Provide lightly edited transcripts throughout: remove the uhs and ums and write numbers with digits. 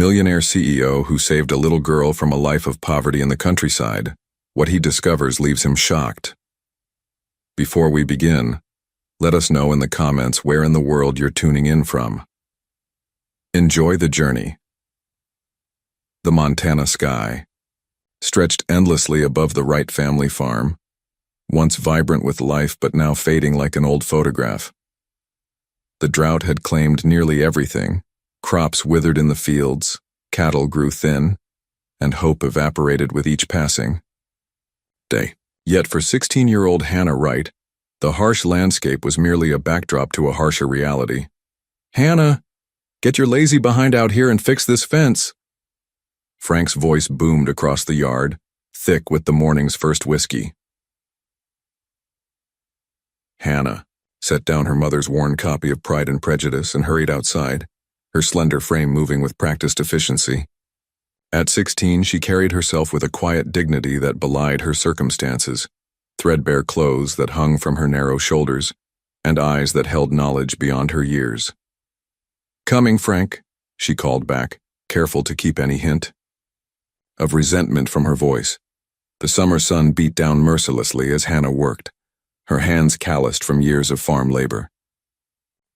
Millionaire CEO who saved a little girl from a life of poverty in the countryside. What he discovers leaves him shocked. Before we begin, let us know in the comments where in the world you're tuning in from. Enjoy the journey. The Montana sky, stretched endlessly above the Wright family farm, once vibrant with life but now fading like an old photograph. The drought had claimed nearly everything. Crops withered in the fields, cattle grew thin, and hope evaporated with each passing day. Yet for 16-year-old Hannah Wright, the harsh landscape was merely a backdrop to a harsher reality. "Hannah, get your lazy behind out here and fix this fence." Frank's voice boomed across the yard, thick with the morning's first whiskey. Hannah set down her mother's worn copy of Pride and Prejudice and hurried outside, her slender frame moving with practiced efficiency. At 16, she carried herself with a quiet dignity that belied her circumstances, threadbare clothes that hung from her narrow shoulders, and eyes that held knowledge beyond her years. "Coming, Frank," she called back, careful to keep any hint of resentment from her voice. The summer sun beat down mercilessly as Hannah worked, her hands calloused from years of farm labor.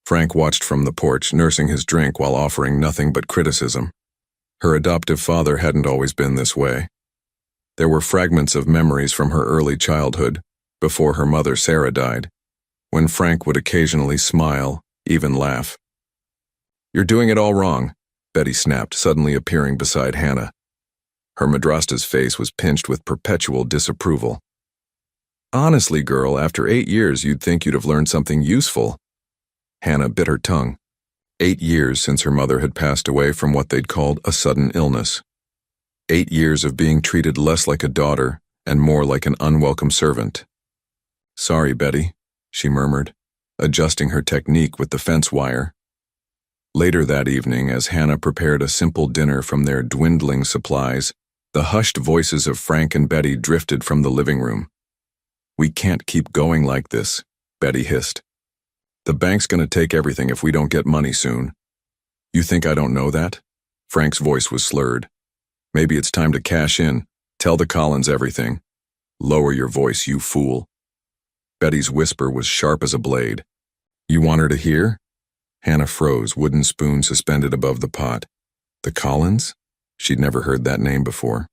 Frank watched from the porch, nursing his drink while offering nothing but criticism. Her adoptive father hadn't always been this way. There were fragments of memories from her early childhood, before her mother Sarah died, when Frank would occasionally smile, even laugh. "You're doing it all wrong," Betty snapped, suddenly appearing beside Hannah. Her madrasta's face was pinched with perpetual disapproval. "Honestly, girl, after 8 years you'd think you'd have learned something useful." Hannah bit her tongue. 8 years since her mother had passed away from what they'd called a sudden illness. 8 years of being treated less like a daughter and more like an unwelcome servant. "Sorry, Betty," she murmured, adjusting her technique with the fence wire. Later that evening, as Hannah prepared a simple dinner from their dwindling supplies, the hushed voices of Frank and Betty drifted from the living room. "We can't keep going like this," Betty hissed. "The bank's gonna take everything if we don't get money soon." "You think I don't know that?" Frank's voice was slurred. "Maybe it's time to cash in. Tell the Collins everything." "Lower your voice, you fool." Betty's whisper was sharp as a blade. "You want her to hear?" Hannah froze, wooden spoon suspended above the pot. The Collins? She'd never heard that name before.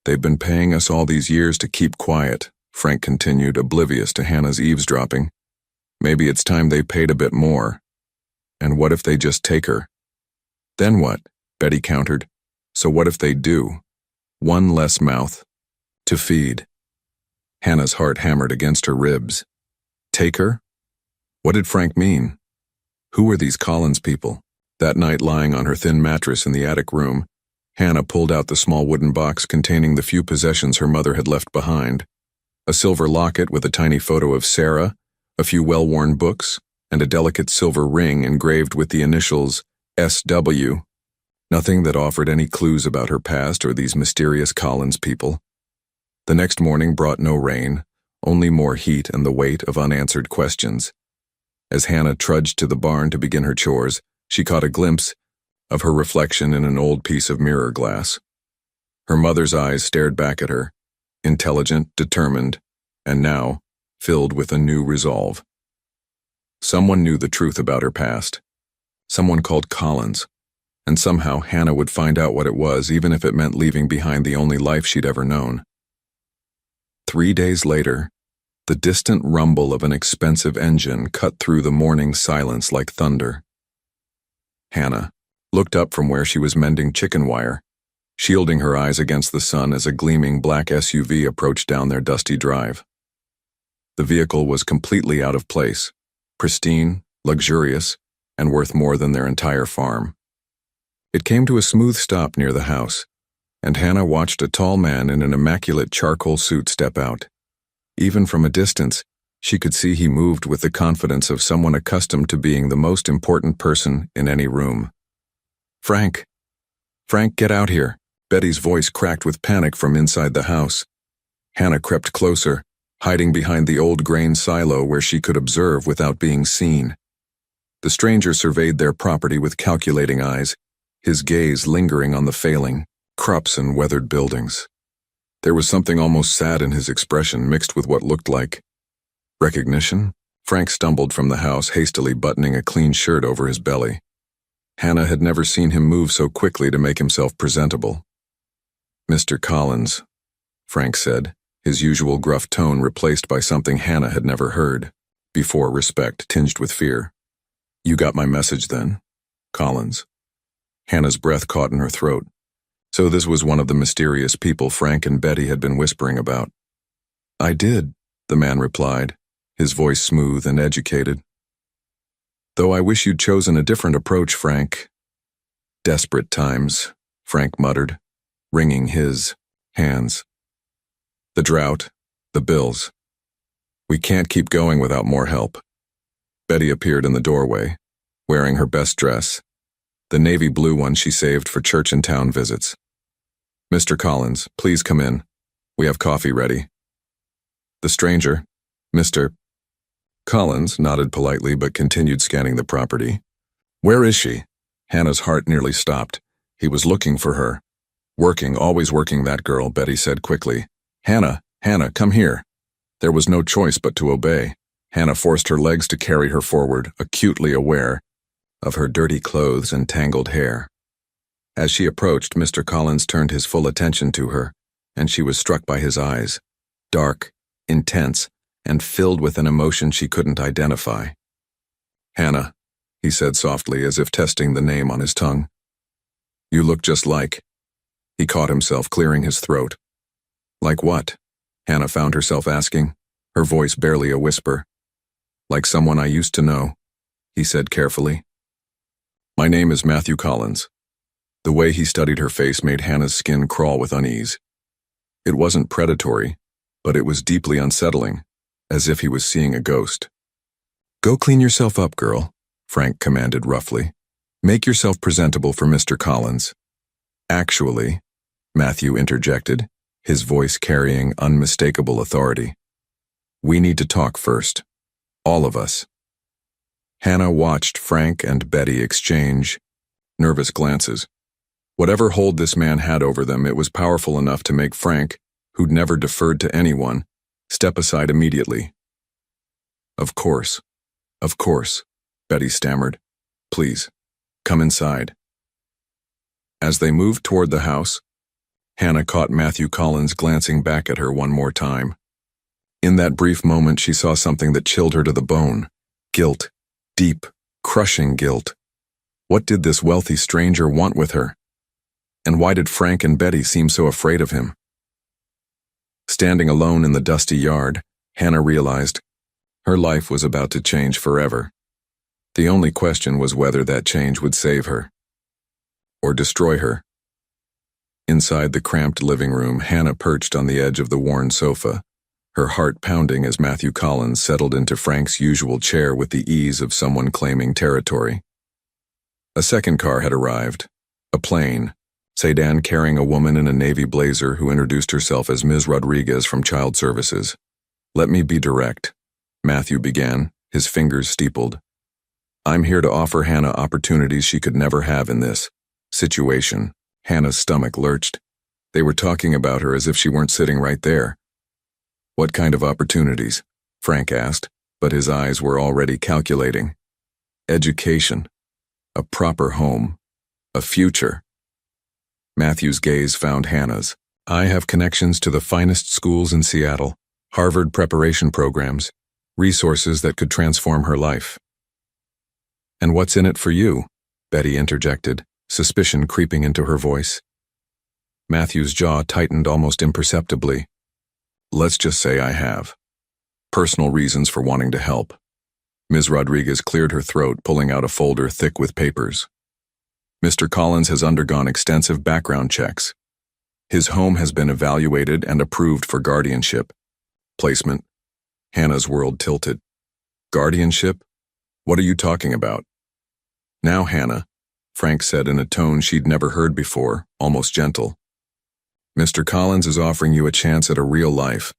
"They've been paying us all these years to keep quiet," Frank continued, oblivious to Hannah's eavesdropping. "Maybe it's time they paid a bit more. And what if they just take her?" "Then what?" Betty countered. "So what if they do? One less mouth to feed." Hannah's heart hammered against her ribs. Take her? What did Frank mean? Who were these Collins people? That night, lying on her thin mattress in the attic room, Hannah pulled out the small wooden box containing the few possessions her mother had left behind. A silver locket with a tiny photo of Sarah, a few well-worn books, and a delicate silver ring engraved with the initials SW. Nothing that offered any clues about her past or these mysterious Collins people. The next morning brought no rain, only more heat and the weight of unanswered questions. As Hannah trudged to the barn to begin her chores, she caught a glimpse of her reflection in an old piece of mirror glass. Her mother's eyes stared back at her, intelligent, determined, and now filled with a new resolve. Someone knew the truth about her past. Someone called Collins, and somehow Hannah would find out what it was, even if it meant leaving behind the only life she'd ever known. 3 days later, the distant rumble of an expensive engine cut through the morning silence like thunder. Hannah looked up from where she was mending chicken wire, shielding her eyes against the sun as a gleaming black SUV approached down their dusty drive. The vehicle was completely out of place, pristine, luxurious, and worth more than their entire farm. It came to a smooth stop near the house, and Hannah watched a tall man in an immaculate charcoal suit step out. Even from a distance, she could see he moved with the confidence of someone accustomed to being the most important person in any room. "Frank! Frank, get out here!" Betty's voice cracked with panic from inside the house. Hannah crept closer, hiding behind the old grain silo where she could observe without being seen. The stranger surveyed their property with calculating eyes, his gaze lingering on the failing crops and weathered buildings. There was something almost sad in his expression mixed with what looked like recognition. Frank stumbled from the house, hastily buttoning a clean shirt over his belly. Hannah had never seen him move so quickly to make himself presentable. "Mr. Collins," Frank said, his usual gruff tone replaced by something Hannah had never heard before, respect tinged with fear. "You got my message then, Collins?" Hannah's breath caught in her throat. So this was one of the mysterious people Frank and Betty had been whispering about. "I did," the man replied, his voice smooth and educated. "Though I wish you'd chosen a different approach, Frank." "Desperate times," Frank muttered, wringing his hands. "The drought, the bills. We can't keep going without more help." Betty appeared in the doorway, wearing her best dress, the navy blue one she saved for church and town visits. "Mr. Collins, please come in. We have coffee ready." The stranger, Mr. Collins, nodded politely but continued scanning the property. "Where is she?" Hannah's heart nearly stopped. He was looking for her. "Working, always working, that girl," Betty said quickly. Hannah, come here." There was no choice but to obey. Hannah forced her legs to carry her forward, acutely aware of her dirty clothes and tangled hair. As she approached, Mr. Collins turned his full attention to her, and she was struck by his eyes, dark, intense, and filled with an emotion she couldn't identify. "Hannah," he said softly, as if testing the name on his tongue. "You look just like—" He caught himself, clearing his throat. "Like what?" Hannah found herself asking, her voice barely a whisper. "Like someone I used to know," he said carefully. "My name is Matthew Collins." The way he studied her face made Hannah's skin crawl with unease. It wasn't predatory, but it was deeply unsettling, as if he was seeing a ghost. "Go clean yourself up, girl," Frank commanded roughly. "Make yourself presentable for Mr. Collins." "Actually," Matthew interjected, his voice carrying unmistakable authority, "we need to talk first. All of us." Hannah watched Frank and Betty exchange nervous glances. Whatever hold this man had over them, it was powerful enough to make Frank, who'd never deferred to anyone, step aside immediately. Of course, Betty stammered. "Please, come inside." As they moved toward the house, Hannah caught Matthew Collins glancing back at her one more time. In that brief moment, she saw something that chilled her to the bone. Guilt. Deep, crushing guilt. What did this wealthy stranger want with her? And why did Frank and Betty seem so afraid of him? Standing alone in the dusty yard, Hannah realized her life was about to change forever. The only question was whether that change would save her or destroy her. Inside the cramped living room, Hannah perched on the edge of the worn sofa, her heart pounding as Matthew Collins settled into Frank's usual chair with the ease of someone claiming territory. A second car had arrived, a plain sedan carrying a woman in a navy blazer who introduced herself as Ms. Rodriguez from Child Services. "Let me be direct," Matthew began, his fingers steepled. "I'm here to offer Hannah opportunities she could never have in this situation." Hannah's stomach lurched. They were talking about her as if she weren't sitting right there. "What kind of opportunities?" Frank asked, but his eyes were already calculating. "Education. A proper home. A future." Matthew's gaze found Hannah's. "I have connections to the finest schools in Seattle, Harvard preparation programs, resources that could transform her life." "And what's in it for you?" Betty interjected, suspicion creeping into her voice. Matthew's jaw tightened almost imperceptibly. "Let's just say I have personal reasons for wanting to help." Ms. Rodriguez cleared her throat, pulling out a folder thick with papers. "Mr. Collins has undergone extensive background checks. His home has been evaluated and approved for guardianship. Placement." Hannah's world tilted. "Guardianship? What are you talking about?" "Now, Hannah," Frank said in a tone she'd never heard before, almost gentle. "Mr. Collins is offering you a chance at a real life.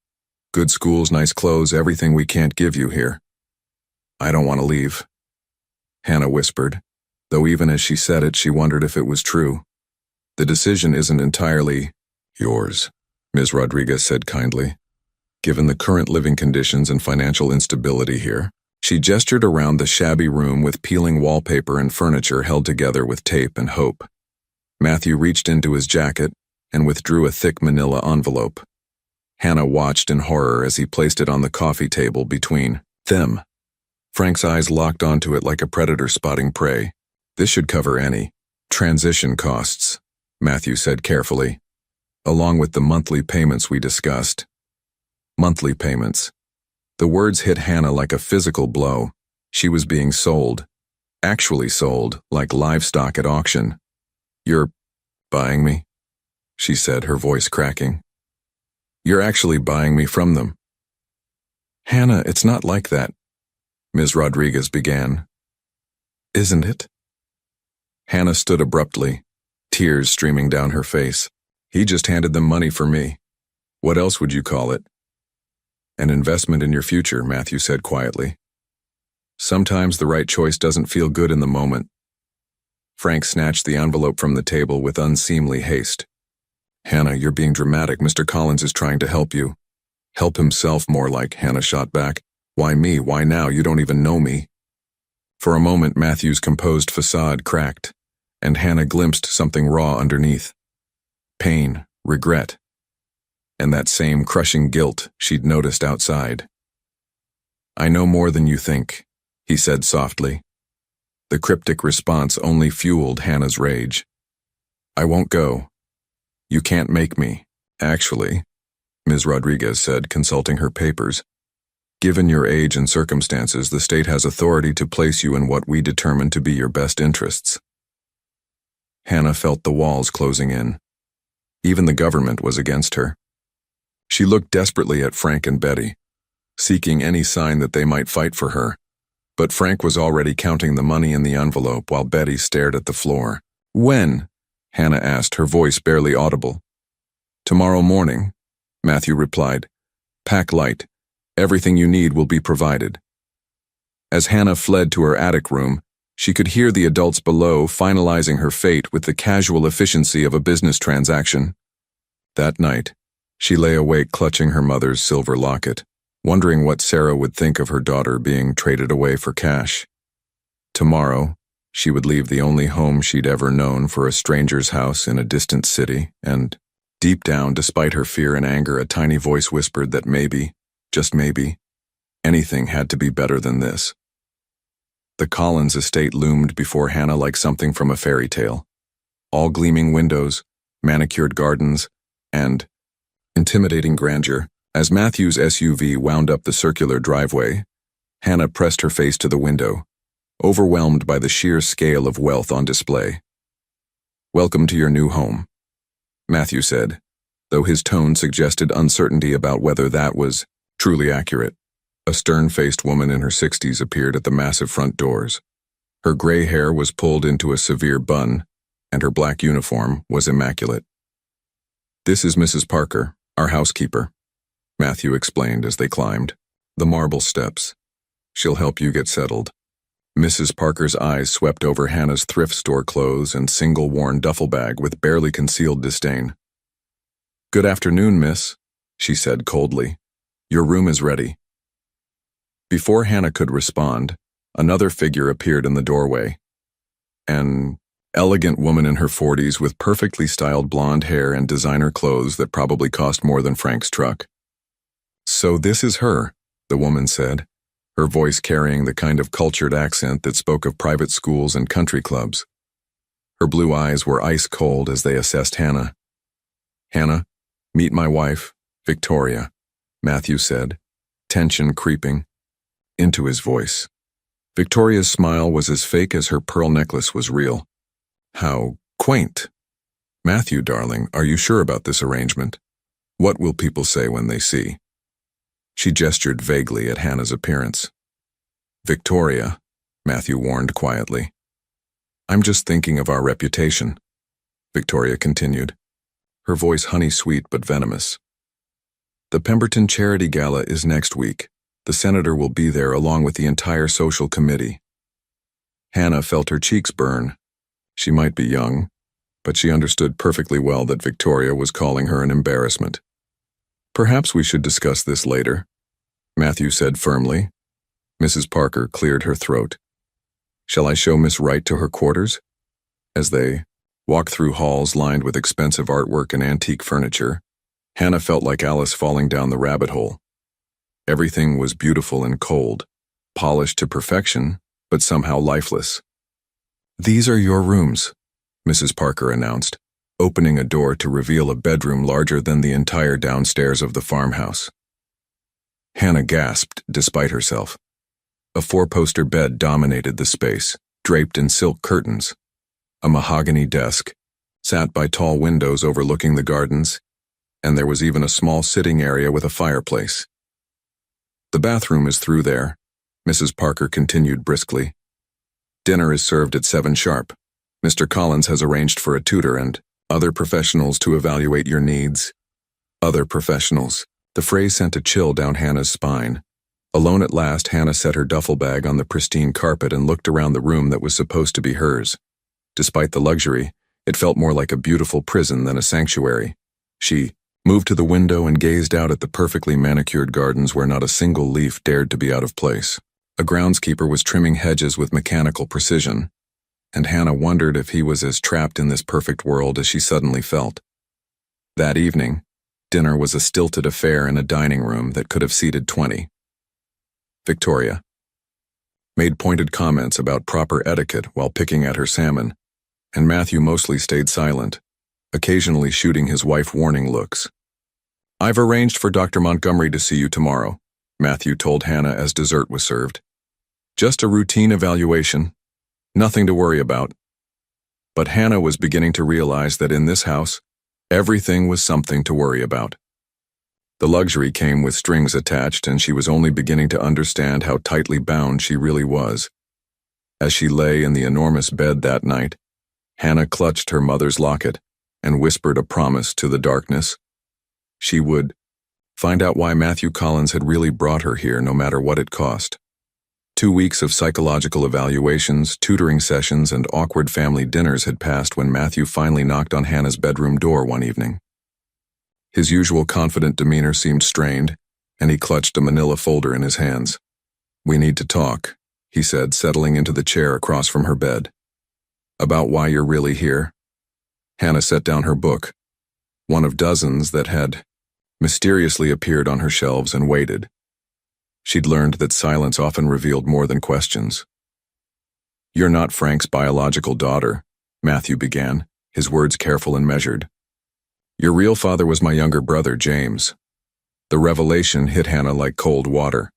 Good schools, nice clothes, everything we can't give you here." "I don't want to leave," Hannah whispered, though even as she said it, she wondered if it was true. The decision isn't entirely yours, Ms. Rodriguez said kindly. Given the current living conditions and financial instability here, she gestured around the shabby room with peeling wallpaper and furniture held together with tape and hope. Matthew reached into his jacket and withdrew a thick manila envelope. Hannah watched in horror as he placed it on the coffee table between them. Frank's eyes locked onto it like a predator spotting prey. This should cover any transition costs, Matthew said carefully, along with the monthly payments we discussed. Monthly payments. The words hit Hannah like a physical blow. She was being sold. Actually sold, like livestock at auction. "You're buying me?" she said, her voice cracking. "You're actually buying me from them." "Hannah, it's not like that," Ms. Rodriguez began. "Isn't it?" Hannah stood abruptly, tears streaming down her face. "He just handed them money for me. What else would you call it?" "An investment in your future," Matthew said quietly. "Sometimes the right choice doesn't feel good in the moment." Frank snatched the envelope from the table with unseemly haste. "Hannah, you're being dramatic. Mr. Collins is trying to help you." "Help himself, more like," Hannah shot back. "Why me? Why now? You don't even know me." For a moment, Matthew's composed facade cracked, and Hannah glimpsed something raw underneath. Pain, regret, and that same crushing guilt she'd noticed outside. "I know more than you think," he said softly. The cryptic response only fueled Hannah's rage. "I won't go. You can't make me." "Actually," Ms. Rodriguez said, consulting her papers, "given your age and circumstances, the state has authority to place you in what we determine to be your best interests." Hannah felt the walls closing in. Even the government was against her. She looked desperately at Frank and Betty, seeking any sign that they might fight for her. But Frank was already counting the money in the envelope while Betty stared at the floor. "When?" Hannah asked, her voice barely audible. "Tomorrow morning," Matthew replied. "Pack light. Everything you need will be provided." As Hannah fled to her attic room, she could hear the adults below finalizing her fate with the casual efficiency of a business transaction. That night, she lay awake clutching her mother's silver locket, wondering what Sarah would think of her daughter being traded away for cash. Tomorrow, she would leave the only home she'd ever known for a stranger's house in a distant city, and, deep down, despite her fear and anger, a tiny voice whispered that maybe, just maybe, anything had to be better than this. The Collins estate loomed before Hannah like something from a fairy tale. All gleaming windows, manicured gardens, and intimidating grandeur. As Matthew's SUV wound up the circular driveway, Hannah pressed her face to the window, overwhelmed by the sheer scale of wealth on display. "Welcome to your new home," Matthew said, though his tone suggested uncertainty about whether that was truly accurate. A stern-faced woman in her 60s appeared at the massive front doors. Her gray hair was pulled into a severe bun, and her black uniform was immaculate. "This is Mrs. Parker, our housekeeper," Matthew explained as they climbed the marble steps. "She'll help you get settled." Mrs. Parker's eyes swept over Hannah's thrift store clothes and single-worn duffel bag with barely concealed disdain. "Good afternoon, miss," she said coldly. "Your room is ready." Before Hannah could respond, another figure appeared in the doorway. An elegant woman in her 40s with perfectly styled blonde hair and designer clothes that probably cost more than Frank's truck. "So this is her," the woman said, her voice carrying the kind of cultured accent that spoke of private schools and country clubs. Her blue eyes were ice cold as they assessed Hannah. "Hannah, meet my wife, Victoria," Matthew said, tension creeping into his voice. Victoria's smile was as fake as her pearl necklace was real. "How quaint." "Matthew, darling, are you sure about this arrangement? What will people say when they see?" She gestured vaguely at Hannah's appearance. "Victoria," Matthew warned quietly. "I'm just thinking of our reputation," Victoria continued, her voice honey-sweet but venomous. "The Pemberton Charity Gala is next week. The senator will be there along with the entire social committee." Hannah felt her cheeks burn. She might be young, but she understood perfectly well that Victoria was calling her an embarrassment. "Perhaps we should discuss this later," Matthew said firmly. Mrs. Parker cleared her throat. "Shall I show Miss Wright to her quarters?" As they walked through halls lined with expensive artwork and antique furniture, Hannah felt like Alice falling down the rabbit hole. Everything was beautiful and cold, polished to perfection, but somehow lifeless. "These are your rooms," Mrs. Parker announced, opening a door to reveal a bedroom larger than the entire downstairs of the farmhouse. Hannah gasped despite herself. A four-poster bed dominated the space, draped in silk curtains. A mahogany desk sat by tall windows overlooking the gardens, and there was even a small sitting area with a fireplace. "The bathroom is through there," Mrs. Parker continued briskly. "Dinner is served at 7 sharp. Mr. Collins has arranged for a tutor and other professionals to evaluate your needs." Other professionals. The phrase sent a chill down Hannah's spine. Alone at last, Hannah set her duffel bag on the pristine carpet and looked around the room that was supposed to be hers. Despite the luxury, it felt more like a beautiful prison than a sanctuary. She moved to the window and gazed out at the perfectly manicured gardens where not a single leaf dared to be out of place. A groundskeeper was trimming hedges with mechanical precision, and Hannah wondered if he was as trapped in this perfect world as she suddenly felt. That evening, dinner was a stilted affair in a dining room that could have seated 20. Victoria made pointed comments about proper etiquette while picking at her salmon, and Matthew mostly stayed silent, occasionally shooting his wife warning looks. "I've arranged for Dr. Montgomery to see you tomorrow," Matthew told Hannah as dessert was served. "Just a routine evaluation. Nothing to worry about." But Hannah was beginning to realize that in this house, everything was something to worry about. The luxury came with strings attached, and she was only beginning to understand how tightly bound she really was. As she lay in the enormous bed that night, Hannah clutched her mother's locket and whispered a promise to the darkness. She would find out why Matthew Collins had really brought her here, no matter what it cost. 2 weeks of psychological evaluations, tutoring sessions, and awkward family dinners had passed when Matthew finally knocked on Hannah's bedroom door one evening. His usual confident demeanor seemed strained, and he clutched a manila folder in his hands. "We need to talk," he said, settling into the chair across from her bed. "About why you're really here?" Hannah set down her book, one of dozens that had mysteriously appeared on her shelves, and waited. She'd learned that silence often revealed more than questions. "You're not Frank's biological daughter," Matthew began, his words careful and measured. "Your real father was my younger brother, James." The revelation hit Hannah like cold water.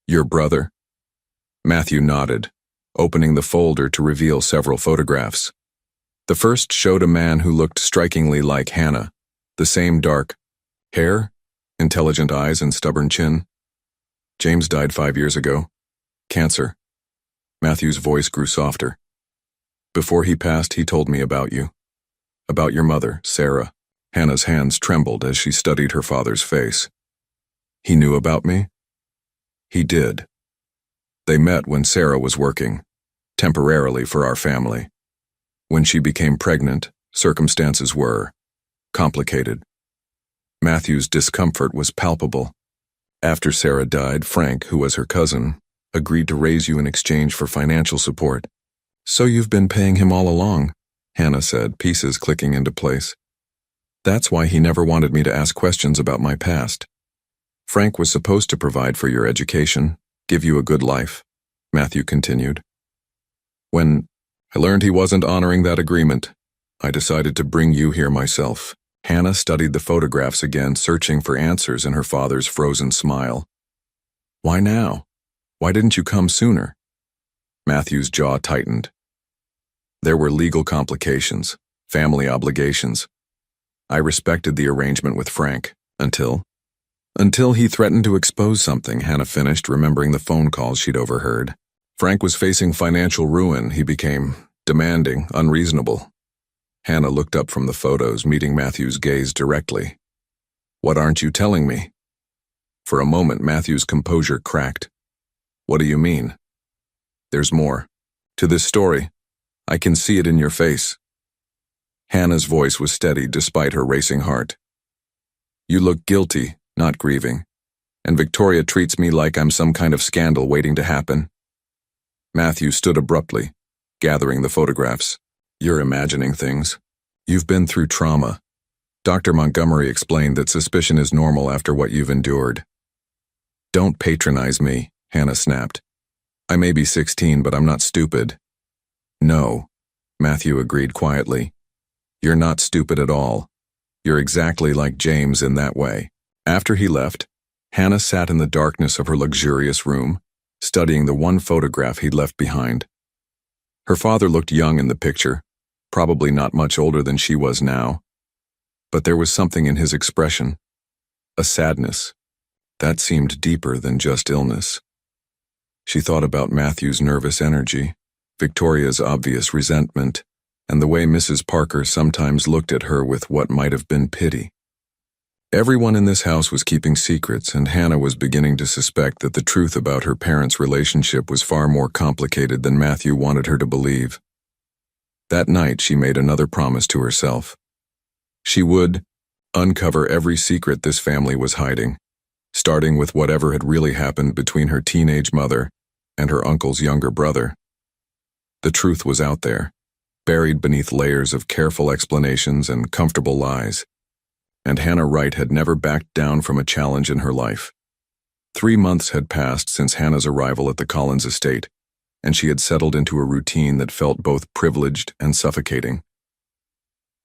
"Your brother?" Matthew nodded, opening the folder to reveal several photographs. The first showed a man who looked strikingly like Hannah, the same dark hair, intelligent eyes, and stubborn chin. "James died 5 years ago. Cancer." Matthew's voice grew softer. "Before he passed, he told me about you. About your mother, Sarah." Hannah's hands trembled as she studied her father's face. "He knew about me?" "He did. They met when Sarah was working, temporarily for our family. When she became pregnant, circumstances were complicated." Matthew's discomfort was palpable. "After Sarah died, Frank, who was her cousin, agreed to raise you in exchange for financial support." "So you've been paying him all along," Hannah said, pieces clicking into place. "That's why he never wanted me to ask questions about my past. Frank was supposed to provide for your education, give you a good life," Matthew continued. "When I learned he wasn't honoring that agreement, I decided to bring you here myself." Hannah studied the photographs again, searching for answers in her father's frozen smile. "Why now? Why didn't you come sooner?" Matthew's jaw tightened. "There were legal complications, family obligations. I respected the arrangement with Frank, until he threatened to expose something," Hannah finished, remembering the phone calls she'd overheard. "Frank was facing financial ruin. He became demanding, unreasonable." Hannah looked up from the photos, meeting Matthew's gaze directly. "What aren't you telling me?" For a moment, Matthew's composure cracked. "What do you mean?" "There's more. to this story. I can see it in your face." Hannah's voice was steady despite her racing heart. "You look guilty, not grieving, and Victoria treats me like I'm some kind of scandal waiting to happen." Matthew stood abruptly, gathering the photographs. "You're imagining things. You've been through trauma. Dr. Montgomery explained that suspicion is normal after what you've endured." "Don't patronize me," Hannah snapped. "I may be 16, but I'm not stupid." "No," Matthew agreed quietly. "You're not stupid at all. You're exactly like James in that way." After he left, Hannah sat in the darkness of her luxurious room, studying the one photograph he'd left behind. Her father looked young in the picture, probably not much older than she was now. But there was something in his expression, a sadness, that seemed deeper than just illness. She thought about Matthew's nervous energy, Victoria's obvious resentment, and the way Mrs. Parker sometimes looked at her with what might have been pity. Everyone in this house was keeping secrets, and Hannah was beginning to suspect that the truth about her parents' relationship was far more complicated than Matthew wanted her to believe. That night, she made another promise to herself. She would uncover every secret this family was hiding, starting with whatever had really happened between her teenage mother and her uncle's younger brother. The truth was out there, buried beneath layers of careful explanations and comfortable lies. And Hannah Wright had never backed down from a challenge in her life. 3 months had passed since Hannah's arrival at the Collins estate, and she had settled into a routine that felt both privileged and suffocating.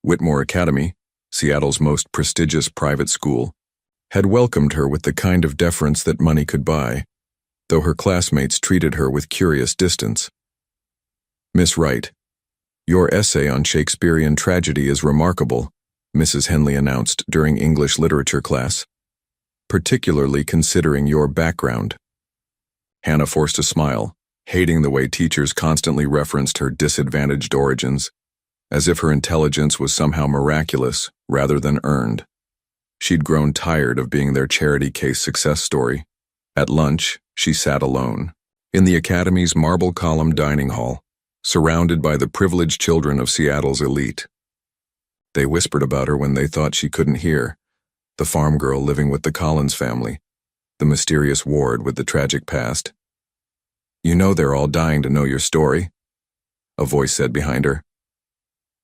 Whitmore Academy, Seattle's most prestigious private school, had welcomed her with the kind of deference that money could buy, though her classmates treated her with curious distance. "Miss Wright, your essay on Shakespearean tragedy is remarkable," Mrs. Henley announced during English literature class, "particularly considering your background." Hannah forced a smile, hating the way teachers constantly referenced her disadvantaged origins, as if her intelligence was somehow miraculous rather than earned. She'd grown tired of being their charity case success story. At lunch, she sat alone, in the Academy's marble-column dining hall, surrounded by the privileged children of Seattle's elite. They whispered about her when they thought she couldn't hear, the farm girl living with the Collins family, the mysterious ward with the tragic past. "You know they're all dying to know your story," a voice said behind her.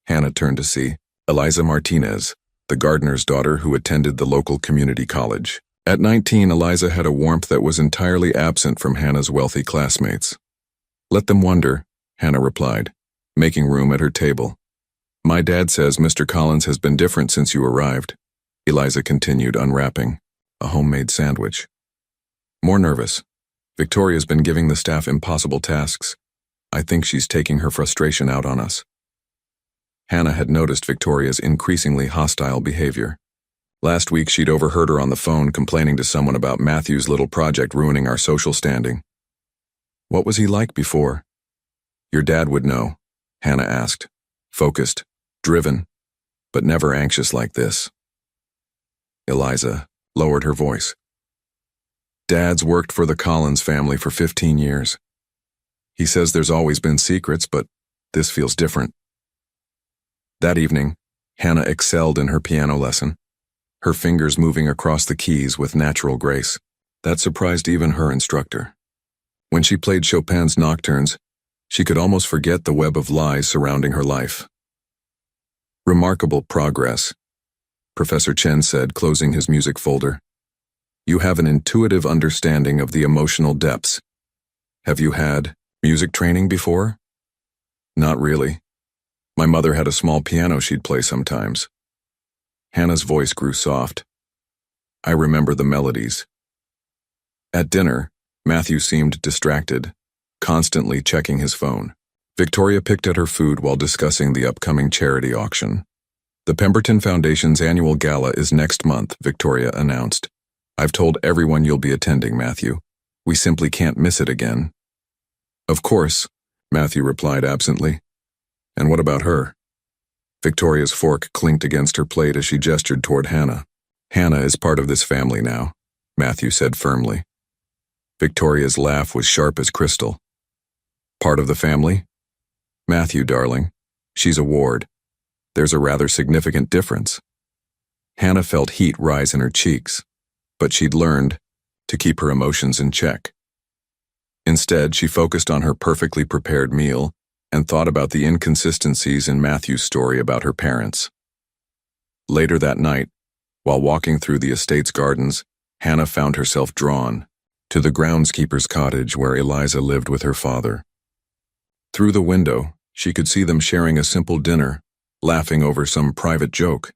Hannah turned to see Eliza Martinez, the gardener's daughter who attended the local community college. At 19, Eliza had a warmth that was entirely absent from Hannah's wealthy classmates. "Let them wonder," Hannah replied, making room at her table. "My dad says Mr. Collins has been different since you arrived," Eliza continued, unwrapping a homemade sandwich. "More nervous. Victoria's been giving the staff impossible tasks. I think she's taking her frustration out on us." Hannah had noticed Victoria's increasingly hostile behavior. Last week, she'd overheard her on the phone complaining to someone about Matthew's little project ruining our social standing. "What was he like before?" "Your dad would know," Hannah asked. "Focused, driven, but never anxious like this." Eliza lowered her voice. "Dad's worked for the Collins family for 15 years. He says there's always been secrets, but this feels different." That evening, Hannah excelled in her piano lesson, her fingers moving across the keys with natural grace. That surprised even her instructor. When she played Chopin's nocturnes, she could almost forget the web of lies surrounding her life. "Remarkable progress," Professor Chen said, closing his music folder. "You have an intuitive understanding of the emotional depths. Have you had music training before?" "Not really. My mother had a small piano she'd play sometimes." Hannah's voice grew soft. "I remember the melodies." At dinner, Matthew seemed distracted, constantly checking his phone. Victoria picked at her food while discussing the upcoming charity auction. "The Pemberton Foundation's annual gala is next month," Victoria announced. "I've told everyone you'll be attending, Matthew. We simply can't miss it again." "Of course," Matthew replied absently. "And what about her?" Victoria's fork clinked against her plate as she gestured toward Hannah. "Hannah is part of this family now," Matthew said firmly. Victoria's laugh was sharp as crystal. "Part of the family? Matthew, darling, she's a ward. There's a rather significant difference. Hannah felt heat rise in her cheeks, but she'd learned to keep her emotions in check. Instead, she focused on her perfectly prepared meal and thought about the inconsistencies in Matthew's story about her parents. Later that night, while walking through the estate's gardens, Hannah found herself drawn to the groundskeeper's cottage where Eliza lived with her father. Through the window, she could see them sharing a simple dinner, laughing over some private joke.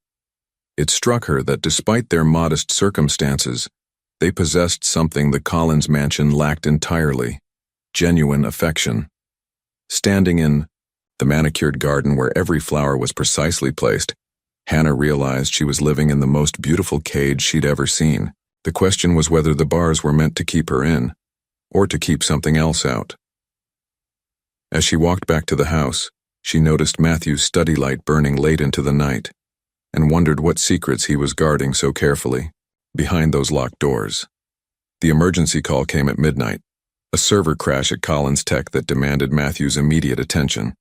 It struck her that despite their modest circumstances, they possessed something the Collins mansion lacked entirely: genuine affection. Standing in the manicured garden where every flower was precisely placed, Hannah realized she was living in the most beautiful cage she'd ever seen. The question was whether the bars were meant to keep her in, or to keep something else out. As she walked back to the house, she noticed Matthew's study light burning late into the night, and wondered what secrets he was guarding so carefully behind those locked doors. The emergency call came at midnight, a server crash at Collins Tech that demanded Matthew's immediate attention.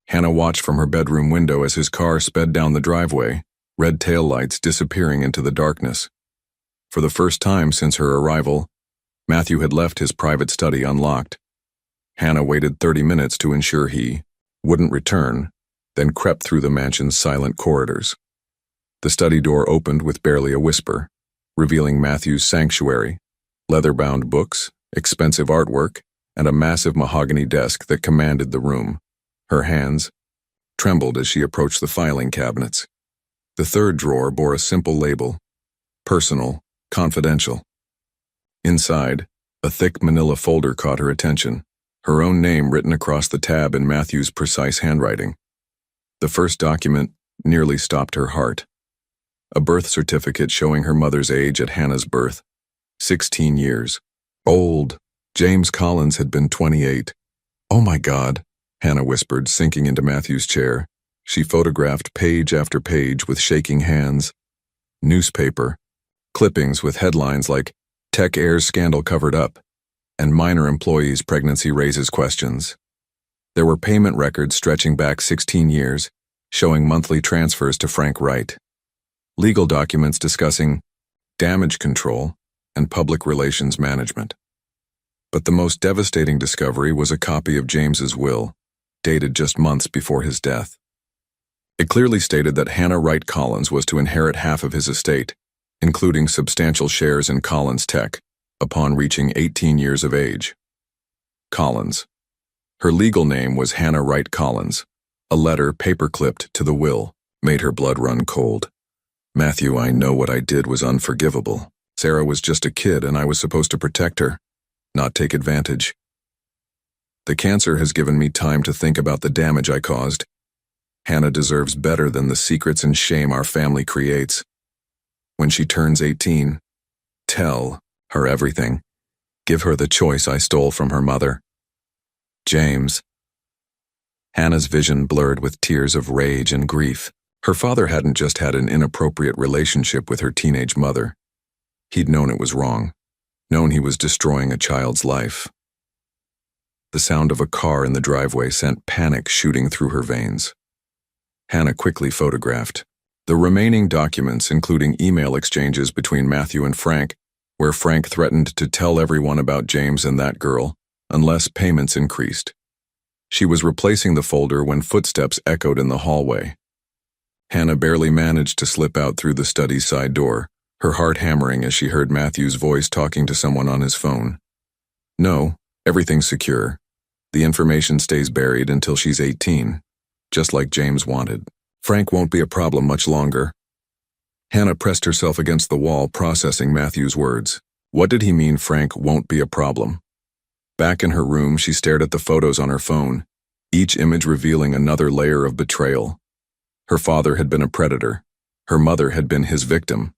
Hannah watched from her bedroom window as his car sped down the driveway, red taillights disappearing into the darkness. For the first time since her arrival, Matthew had left his private study unlocked. Hannah waited 30 minutes to ensure he wouldn't return, then crept through the mansion's silent corridors. The study door opened with barely a whisper, revealing Matthew's sanctuary: leather-bound books, expensive artwork, and a massive mahogany desk that commanded the room. Her hands trembled as she approached the filing cabinets. The third drawer bore a simple label: personal, confidential. Inside, a thick manila folder caught her attention, her own name written across the tab in Matthew's precise handwriting. The first document nearly stopped her heart. A birth certificate showing her mother's age at Hannah's birth: 16 years. Old. James Collins had been 28. "Oh my God," Hannah whispered, sinking into Matthew's chair. She photographed page after page with shaking hands. Newspaper clippings with headlines like "Tech Heirs Scandal Covered Up" and "Minor Employee's Pregnancy Raises Questions." There were payment records stretching back 16 years, showing monthly transfers to Frank Wright. Legal documents discussing damage control and public relations management. But the most devastating discovery was a copy of James's will, dated just months before his death. It clearly stated that Hannah Wright Collins was to inherit half of his estate, including substantial shares in Collins Tech, upon reaching 18 years of age. Collins. Her legal name was Hannah Wright Collins. A letter paper-clipped to the will made her blood run cold. "Matthew, I know what I did was unforgivable. Sarah was just a kid and I was supposed to protect her, not take advantage. The cancer has given me time to think about the damage I caused. Hannah deserves better than the secrets and shame our family creates. When she turns 18, tell her everything. Give her the choice I stole from her mother. James." Hannah's vision blurred with tears of rage and grief. Her father hadn't just had an inappropriate relationship with her teenage mother. He'd known it was wrong, known he was destroying a child's life. The sound of a car in the driveway sent panic shooting through her veins. Hannah quickly photographed the remaining documents, including email exchanges between Matthew and Frank, where Frank threatened to tell everyone about James and that girl, unless payments increased. She was replacing the folder when footsteps echoed in the hallway. Hannah barely managed to slip out through the study's side door, her heart hammering as she heard Matthew's voice talking to someone on his phone. "No, everything's secure. The information stays buried until she's 18, just like James wanted. Frank won't be a problem much longer." Hannah pressed herself against the wall, processing Matthew's words. What did he mean, Frank won't be a problem? Back in her room, she stared at the photos on her phone, each image revealing another layer of betrayal. Her father had been a predator, her mother had been his victim,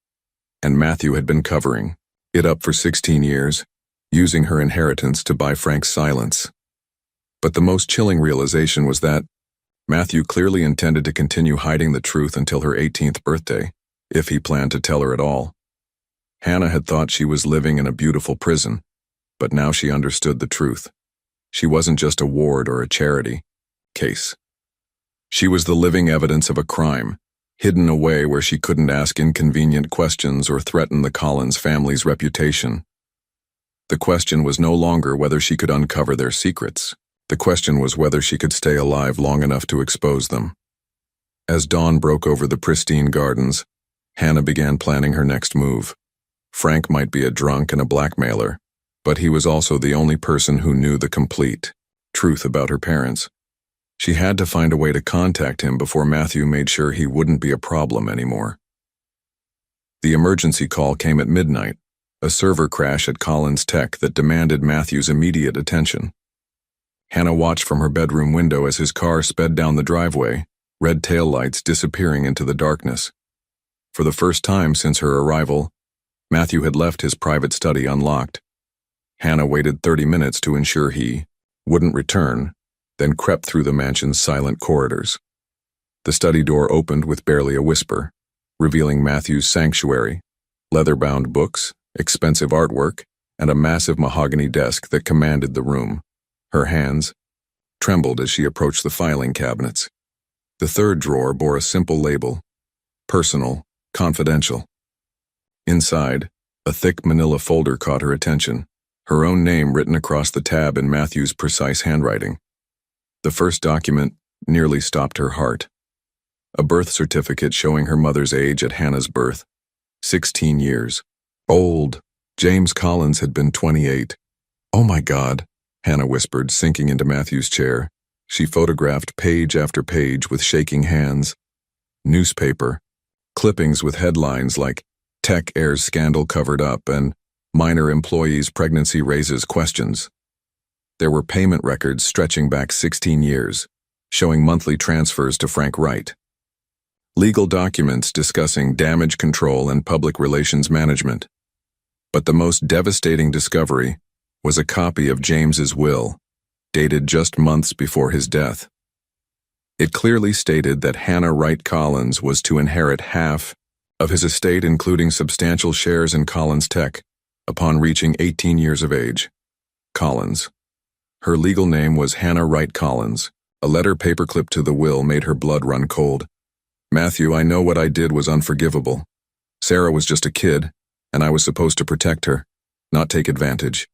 and Matthew had been covering it up for 16 years, using her inheritance to buy Frank's silence. But the most chilling realization was that Matthew clearly intended to continue hiding the truth until her 18th birthday, if he planned to tell her at all. Hannah had thought she was living in a beautiful prison, but now she understood the truth. She wasn't just a ward or a charity. case. She was the living evidence of a crime, hidden away where she couldn't ask inconvenient questions or threaten the Collins family's reputation. The question was no longer whether she could uncover their secrets. The question was whether she could stay alive long enough to expose them. As dawn broke over the pristine gardens, Hannah began planning her next move. Frank might be a drunk and a blackmailer, but he was also the only person who knew the complete truth about her parents. She had to find a way to contact him before Matthew made sure he wouldn't be a problem anymore. The emergency call came at midnight, a server crash at Collins Tech that demanded Matthew's immediate attention. Hannah watched from her bedroom window as his car sped down the driveway, red taillights disappearing into the darkness. For the first time since her arrival, Matthew had left his private study unlocked. Hannah waited 30 minutes to ensure he wouldn't return, then crept through the mansion's silent corridors. The study door opened with barely a whisper, revealing Matthew's sanctuary, leather-bound books, expensive artwork, and a massive mahogany desk that commanded the room. Her hands trembled as she approached the filing cabinets. The third drawer bore a simple label: personal, confidential. Inside, a thick manila folder caught her attention, her own name written across the tab in Matthew's precise handwriting. The first document nearly stopped her heart. A birth certificate showing her mother's age at Hannah's birth, 16 years. Old. James Collins had been 28. "Oh my God," Hannah whispered, sinking into Matthew's chair. She photographed page after page with shaking hands. Newspaper, clippings with headlines like "Tech Heirs Scandal Covered Up" and "Minor Employee's Pregnancy Raises Questions." There were payment records stretching back 16 years, showing monthly transfers to Frank Wright. Legal documents discussing damage control and public relations management. But the most devastating discovery was a copy of James's will, dated just months before his death. It clearly stated that Hannah Wright Collins was to inherit half of his estate, including substantial shares in Collins Tech, upon reaching 18 years of age. Collins. Her legal name was Hannah Wright Collins. A letter paperclipped to the will made her blood run cold. "Matthew, I know what I did was unforgivable. Sarah was just a kid, and I was supposed to protect her, not take advantage.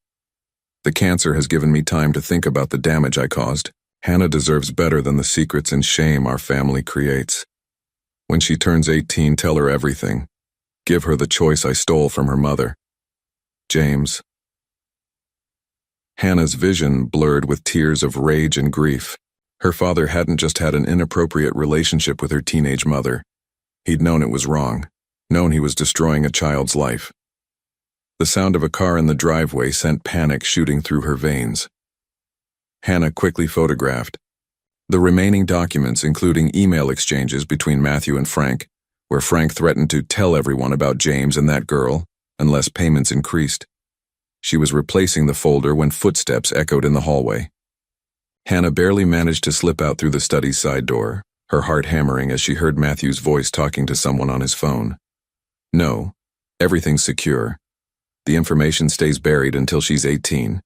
The cancer has given me time to think about the damage I caused. Hannah deserves better than the secrets and shame our family creates. When she turns 18, tell her everything. Give her the choice I stole from her mother. James." Hannah's vision blurred with tears of rage and grief. Her father hadn't just had an inappropriate relationship with her teenage mother. He'd known it was wrong, known he was destroying a child's life. The sound of a car in the driveway sent panic shooting through her veins. Hannah quickly photographed the remaining documents, including email exchanges between Matthew and Frank, where Frank threatened to tell everyone about James and that girl unless payments increased. She was replacing the folder when footsteps echoed in the hallway. Hannah barely managed to slip out through the study's side door, her heart hammering as she heard Matthew's voice talking to someone on his phone. "No, everything's secure. The information stays buried until she's 18,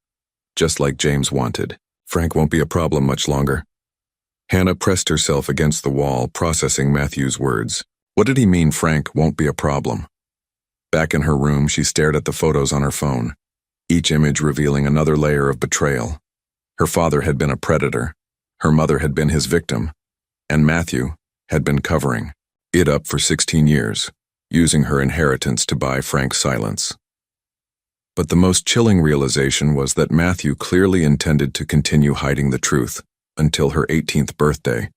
just like James wanted. Frank won't be a problem much longer." Hannah pressed herself against the wall, processing Matthew's words. What did he mean, Frank won't be a problem? Back in her room, she stared at the photos on her phone, each image revealing another layer of betrayal. Her father had been a predator, her mother had been his victim, and Matthew had been covering it up for 16 years, using her inheritance to buy Frank's silence. But the most chilling realization was that Matthew clearly intended to continue hiding the truth until her 18th birthday,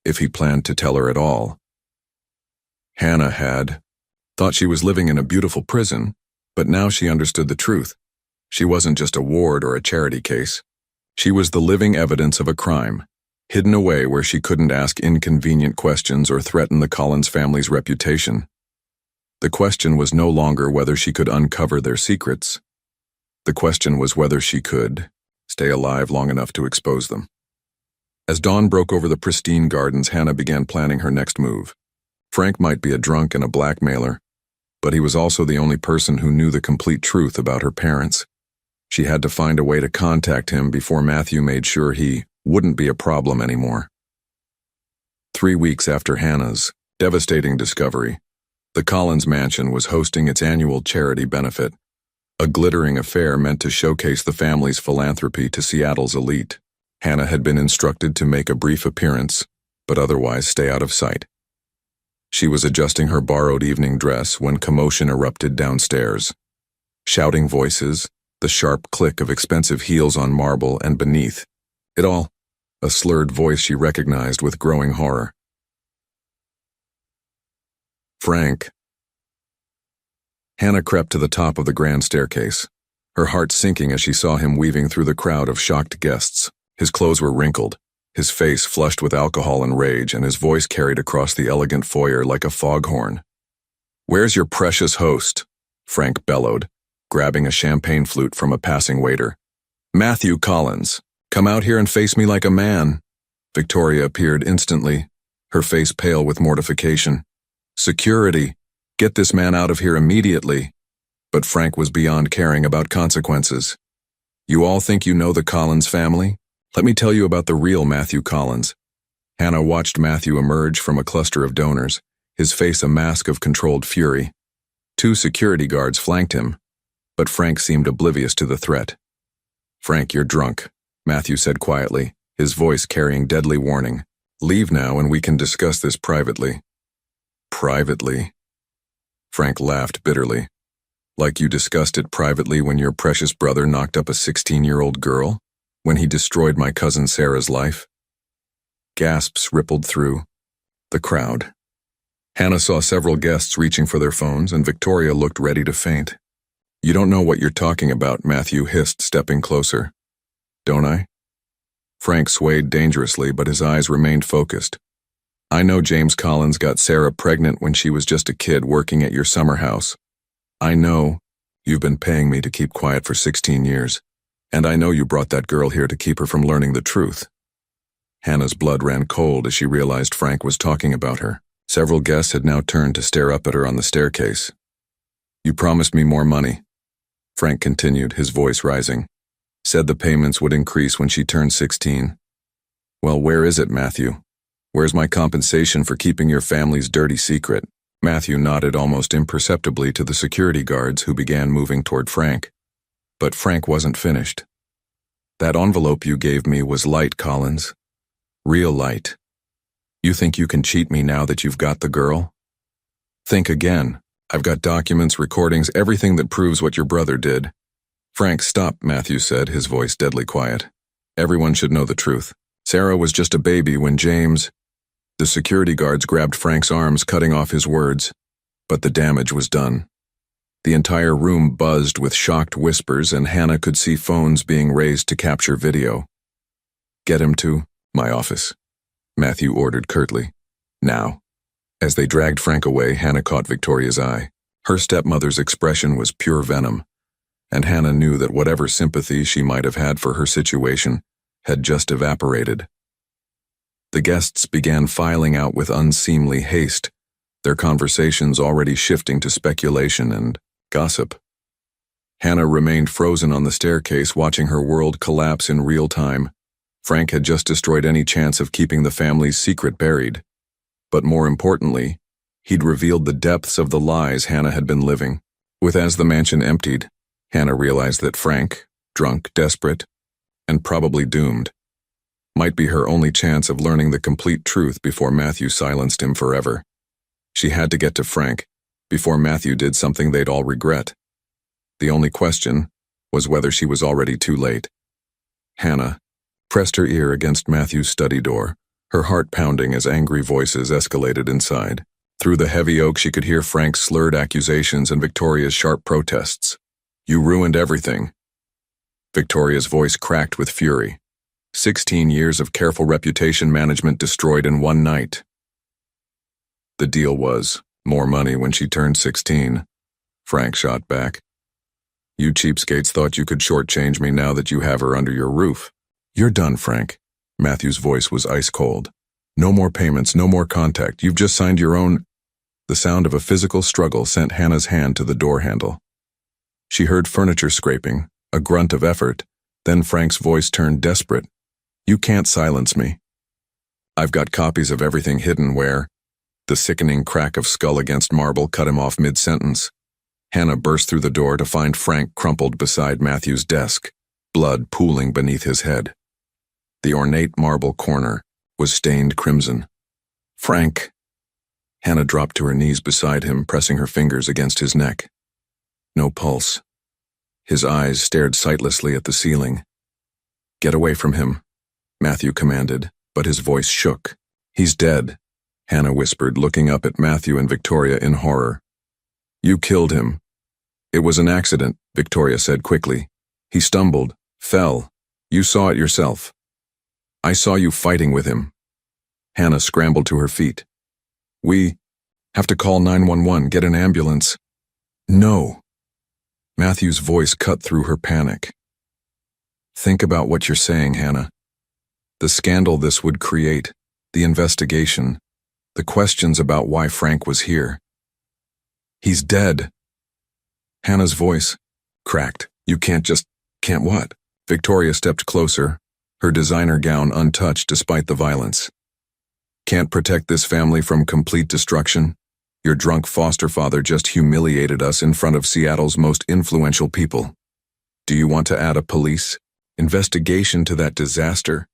if he planned to tell her at all. Hannah had thought she was living in a beautiful prison, but now she understood the truth. She wasn't just a ward or a charity case. She was the living evidence of a crime, hidden away where she couldn't ask inconvenient questions or threaten the Collins family's reputation. The question was no longer whether she could uncover their secrets. The question was whether she could stay alive long enough to expose them. As dawn broke over the pristine gardens, Hannah began planning her next move. Frank might be a drunk and a blackmailer, but he was also the only person who knew the complete truth about her parents. She had to find a way to contact him before Matthew made sure he wouldn't be a problem anymore. 3 weeks after Hannah's devastating discovery, the Collins mansion was hosting its annual charity benefit, a glittering affair meant to showcase the family's philanthropy to Seattle's elite. Hannah had been instructed to make a brief appearance, but otherwise stay out of sight. She was adjusting her borrowed evening dress when commotion erupted downstairs. Shouting voices, the sharp click of expensive heels on marble, and beneath it all, a slurred voice she recognized with growing horror. Frank. Hannah crept to the top of the grand staircase, her heart sinking as she saw him weaving through the crowd of shocked guests. His clothes were wrinkled, his face flushed with alcohol and rage, and his voice carried across the elegant foyer like a foghorn. "Where's your precious host?" Frank bellowed, grabbing a champagne flute from a passing waiter. "Matthew Collins, come out here and face me like a man." Victoria appeared instantly, her face pale with mortification. "Security, get this man out of here immediately." But Frank was beyond caring about consequences. "You all think you know the Collins family? Let me tell you about the real Matthew Collins." Hannah watched Matthew emerge from a cluster of donors, his face a mask of controlled fury. 2 security guards flanked him, but Frank seemed oblivious to the threat. "Frank, you're drunk," Matthew said quietly, his voice carrying deadly warning. "Leave now and we can discuss this privately." "Privately?" Frank laughed bitterly. "Like you discussed it privately when your precious brother knocked up a 16-year-old girl? When he destroyed my cousin Sarah's life?" Gasps rippled through the crowd. Hannah saw several guests reaching for their phones, and Victoria looked ready to faint. "You don't know what you're talking about," Matthew hissed, stepping closer. "Don't I?" Frank swayed dangerously, but his eyes remained focused. "I know James Collins got Sarah pregnant when she was just a kid working at your summer house. I know you've been paying me to keep quiet for 16 years. And I know you brought that girl here to keep her from learning the truth." Hannah's blood ran cold as she realized Frank was talking about her. Several guests had now turned to stare up at her on the staircase. "You promised me more money," Frank continued, his voice rising. "Said the payments would increase when she turned 16. Well, where is it, Matthew? Where's my compensation for keeping your family's dirty secret?" Matthew nodded almost imperceptibly to the security guards who began moving toward Frank. But Frank wasn't finished. "That envelope you gave me was light, Collins. Real light. You think you can cheat me now that you've got the girl? Think again. I've got documents, recordings, everything that proves what your brother did." "Frank, stop," Matthew said, his voice deadly quiet. "Everyone should know the truth. Sarah was just a baby when James—" The security guards grabbed Frank's arms, cutting off his words. But the damage was done. The entire room buzzed with shocked whispers, and Hannah could see phones being raised to capture video. "Get him to my office," Matthew ordered curtly. "Now." As they dragged Frank away, Hannah caught Victoria's eye. Her stepmother's expression was pure venom, and Hannah knew that whatever sympathy she might have had for her situation had just evaporated. The guests began filing out with unseemly haste, their conversations already shifting to speculation and gossip. Hannah remained frozen on the staircase, watching her world collapse in real time. Frank had just destroyed any chance of keeping the family's secret buried. But more importantly, he'd revealed the depths of the lies Hannah had been living. As the mansion emptied, Hannah realized that Frank, drunk, desperate, and probably doomed, might be her only chance of learning the complete truth before Matthew silenced him forever. She had to get to Frank before Matthew did something they'd all regret. The only question was whether she was already too late. Hannah pressed her ear against Matthew's study door, her heart pounding as angry voices escalated inside. Through the heavy oak she could hear Frank's slurred accusations and Victoria's sharp protests. "You ruined everything." Victoria's voice cracked with fury. 16 years of careful reputation management destroyed in one night. The deal was more money when she turned 16, Frank shot back. "You cheapskates thought you could shortchange me now that you have her under your roof. You're done, Frank." Matthew's voice was ice cold. "No more payments, no more contact. You've just signed your own—" The sound of a physical struggle sent Hannah's hand to the door handle. She heard furniture scraping, a grunt of effort, then Frank's voice turned desperate. You can't silence me. I've got copies of everything hidden where the sickening crack of skull against marble cut him off mid-sentence. Hannah burst through the door to find Frank crumpled beside Matthew's desk, blood pooling beneath his head. The ornate marble corner was stained crimson. Frank! Hannah dropped to her knees beside him, pressing her fingers against his neck. No pulse. His eyes stared sightlessly at the ceiling. Get away from him, Matthew commanded, but his voice shook. He's dead, Hannah whispered, looking up at Matthew and Victoria in horror. You killed him. It was an accident, Victoria said quickly. He stumbled, fell. You saw it yourself. I saw you fighting with him. Hannah scrambled to her feet. We have to call 911, get an ambulance. No. Matthew's voice cut through her panic. Think about what you're saying, Hannah. The scandal this would create, the investigation, the questions about why Frank was here. He's dead. Hannah's voice cracked. You can't what? Victoria stepped closer, her designer gown untouched despite the violence. Can't protect this family from complete destruction? Your drunk foster father just humiliated us in front of Seattle's most influential people. Do you want to add a police investigation to that disaster?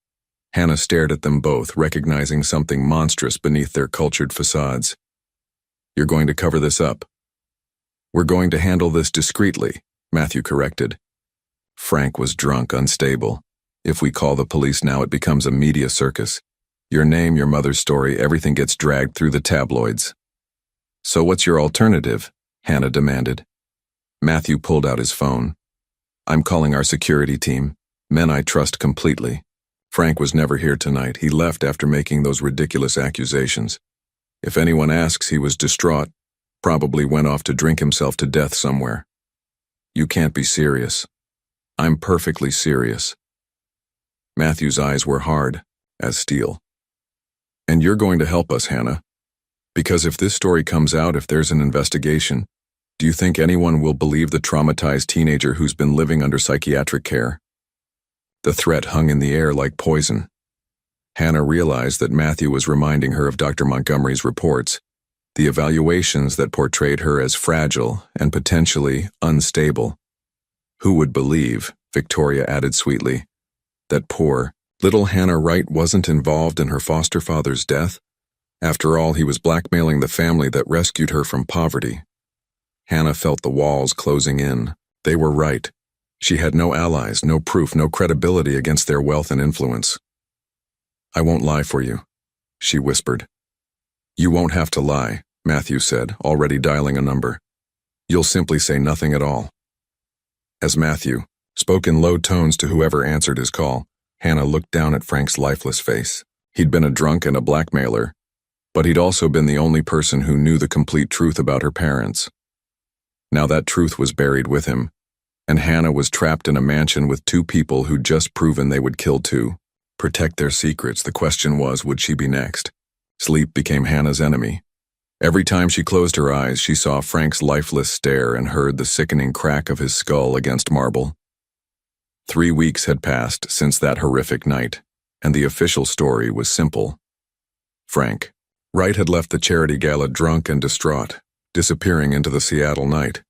Hannah stared at them both, recognizing something monstrous beneath their cultured facades. You're going to cover this up. We're going to handle this discreetly, Matthew corrected. Frank was drunk, unstable. If we call the police now, it becomes a media circus. Your name, your mother's story, everything gets dragged through the tabloids. So what's your alternative? Hannah demanded. Matthew pulled out his phone. I'm calling our security team, men I trust completely. Frank was never here tonight. He left after making those ridiculous accusations. If anyone asks, he was distraught, probably went off to drink himself to death somewhere. You can't be serious. I'm perfectly serious. Matthew's eyes were hard as steel. And you're going to help us, Hannah. Because if this story comes out, if there's an investigation, do you think anyone will believe the traumatized teenager who's been living under psychiatric care? The threat hung in the air like poison. Hannah realized that Matthew was reminding her of Dr. Montgomery's reports, the evaluations that portrayed her as fragile and potentially unstable. Who would believe, Victoria added sweetly, that poor, little Hannah Wright wasn't involved in her foster father's death? After all, he was blackmailing the family that rescued her from poverty. Hannah felt the walls closing in. They were right. She had no allies, no proof, no credibility against their wealth and influence. I won't lie for you, she whispered. You won't have to lie, Matthew said, already dialing a number. You'll simply say nothing at all. As Matthew spoke in low tones to whoever answered his call, Hannah looked down at Frank's lifeless face. He'd been a drunk and a blackmailer, but he'd also been the only person who knew the complete truth about her parents. Now that truth was buried with him, and Hannah was trapped in a mansion with two people who'd just proven they would kill too. Protect their secrets. The question was, would she be next? Sleep became Hannah's enemy. Every time she closed her eyes, she saw Frank's lifeless stare and heard the sickening crack of his skull against marble. 3 weeks had passed since that horrific night, and the official story was simple. Frank Wright had left the charity gala drunk and distraught, disappearing into the Seattle night.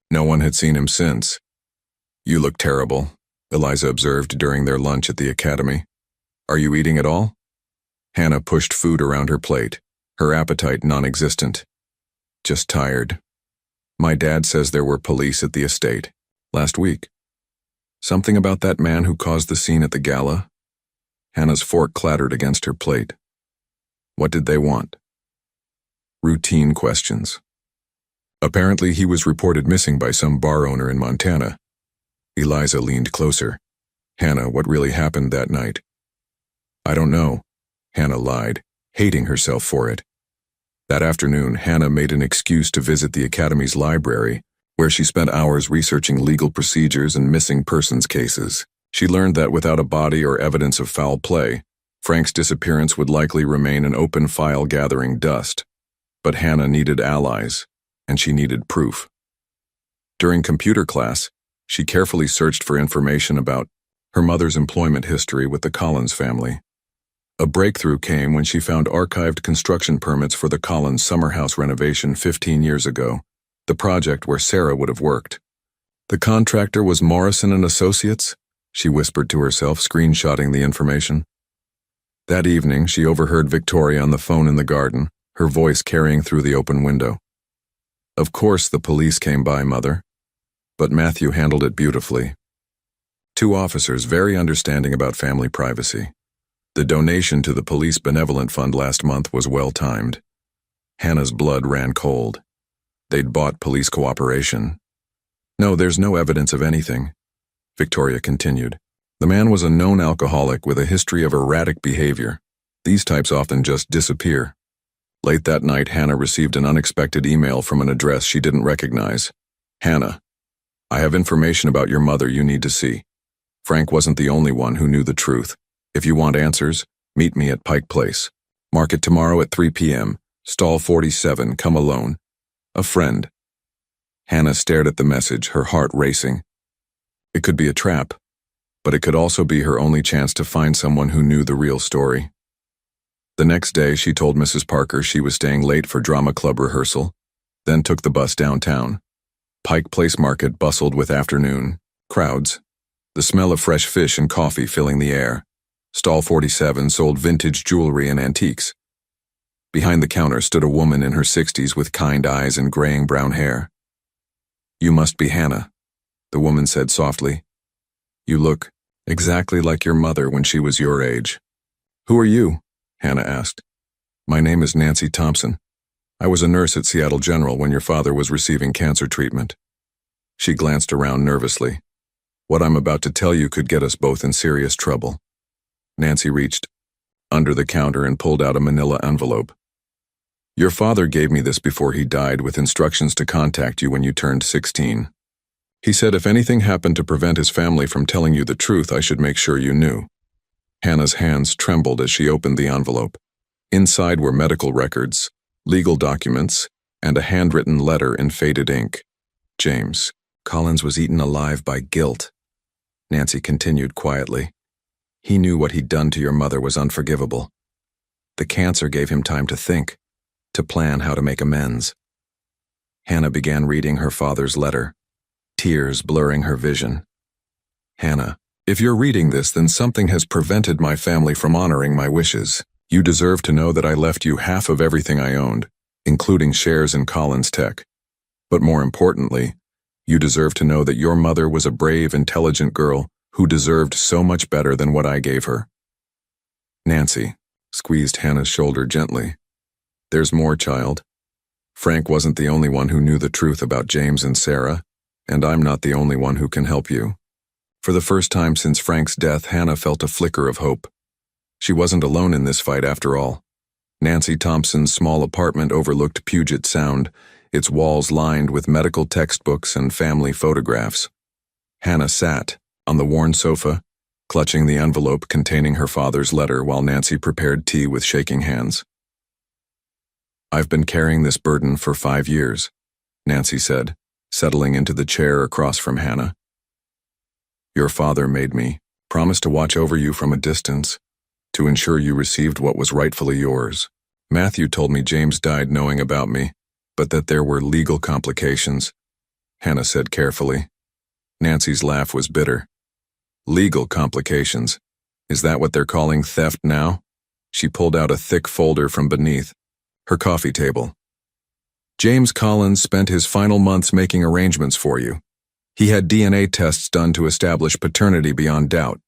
No one had seen him since. You look terrible, Eliza observed during their lunch at the academy. Are you eating at all? Hannah pushed food around her plate, her appetite non-existent. Just tired. My dad says there were police at the estate last week. Something about that man who caused the scene at the gala? Hannah's fork clattered against her plate. What did they want? Routine questions. Apparently he was reported missing by some bar owner in Montana. Eliza leaned closer. Hannah, what really happened that night? I don't know, Hannah lied, hating herself for it. That afternoon, Hannah made an excuse to visit the Academy's library, where she spent hours researching legal procedures and missing persons cases. She learned that without a body or evidence of foul play, Frank's disappearance would likely remain an open file gathering dust. But Hannah needed allies, and she needed proof. During computer class, she carefully searched for information about her mother's employment history with the Collins family. A breakthrough came when she found archived construction permits for the Collins summer house renovation 15 years ago, the project where Sarah would have worked. The contractor was Morrison and Associates, she whispered to herself, screenshotting the information. That evening, she overheard Victoria on the phone in the garden, her voice carrying through the open window. Of course the police came by, Mother. But Matthew handled it beautifully. 2 officers very understanding about family privacy. The donation to the Police Benevolent Fund last month was well-timed. Hannah's blood ran cold. They'd bought police cooperation. No, there's no evidence of anything, Victoria continued. The man was a known alcoholic with a history of erratic behavior. These types often just disappear. Late that night, Hannah received an unexpected email from an address she didn't recognize. Hannah, I have information about your mother you need to see. Frank wasn't the only one who knew the truth. If you want answers, meet me at Pike Place. Mark it tomorrow at 3 p.m. Stall 47, come alone. A friend. Hannah stared at the message, her heart racing. It could be a trap, but it could also be her only chance to find someone who knew the real story. The next day, she told Mrs. Parker she was staying late for drama club rehearsal, then took the bus downtown. Pike Place Market bustled with afternoon crowds, the smell of fresh fish and coffee filling the air. Stall 47 sold vintage jewelry and antiques. Behind the counter stood a woman in her 60s with kind eyes and graying brown hair. You must be Hannah, the woman said softly. You look exactly like your mother when she was your age. Who are you? Hannah asked. My name is Nancy Thompson. I was a nurse at Seattle General when your father was receiving cancer treatment. She glanced around nervously. What I'm about to tell you could get us both in serious trouble. Nancy reached under the counter and pulled out a manila envelope. Your father gave me this before he died with instructions to contact you when you turned 16. He said if anything happened to prevent his family from telling you the truth, I should make sure you knew. Hannah's hands trembled as she opened the envelope. Inside were medical records, legal documents, and a handwritten letter in faded ink. James Collins was eaten alive by guilt, Nancy continued quietly. He knew what he'd done to your mother was unforgivable. The cancer gave him time to think, to plan how to make amends. Hannah began reading her father's letter, tears blurring her vision. Hannah, if you're reading this, then something has prevented my family from honoring my wishes. You deserve to know that I left you half of everything I owned, including shares in Collins Tech. But more importantly, you deserve to know that your mother was a brave, intelligent girl who deserved so much better than what I gave her. Nancy squeezed Hannah's shoulder gently. There's more, child. Frank wasn't the only one who knew the truth about James and Sarah, and I'm not the only one who can help you. For the first time since Frank's death, Hannah felt a flicker of hope. She wasn't alone in this fight after all. Nancy Thompson's small apartment overlooked Puget Sound, its walls lined with medical textbooks and family photographs. Hannah sat on the worn sofa, clutching the envelope containing her father's letter while Nancy prepared tea with shaking hands. I've been carrying this burden for 5 years, Nancy said, settling into the chair across from Hannah. Your father made me promise to watch over you from a distance, to ensure you received what was rightfully yours. Matthew told me James died knowing about me, but that there were legal complications, Hannah said carefully. Nancy's laugh was bitter. Legal complications. Is that what they're calling theft now? She pulled out a thick folder from beneath her coffee table. James Collins spent his final months making arrangements for you. He had DNA tests done to establish paternity beyond doubt.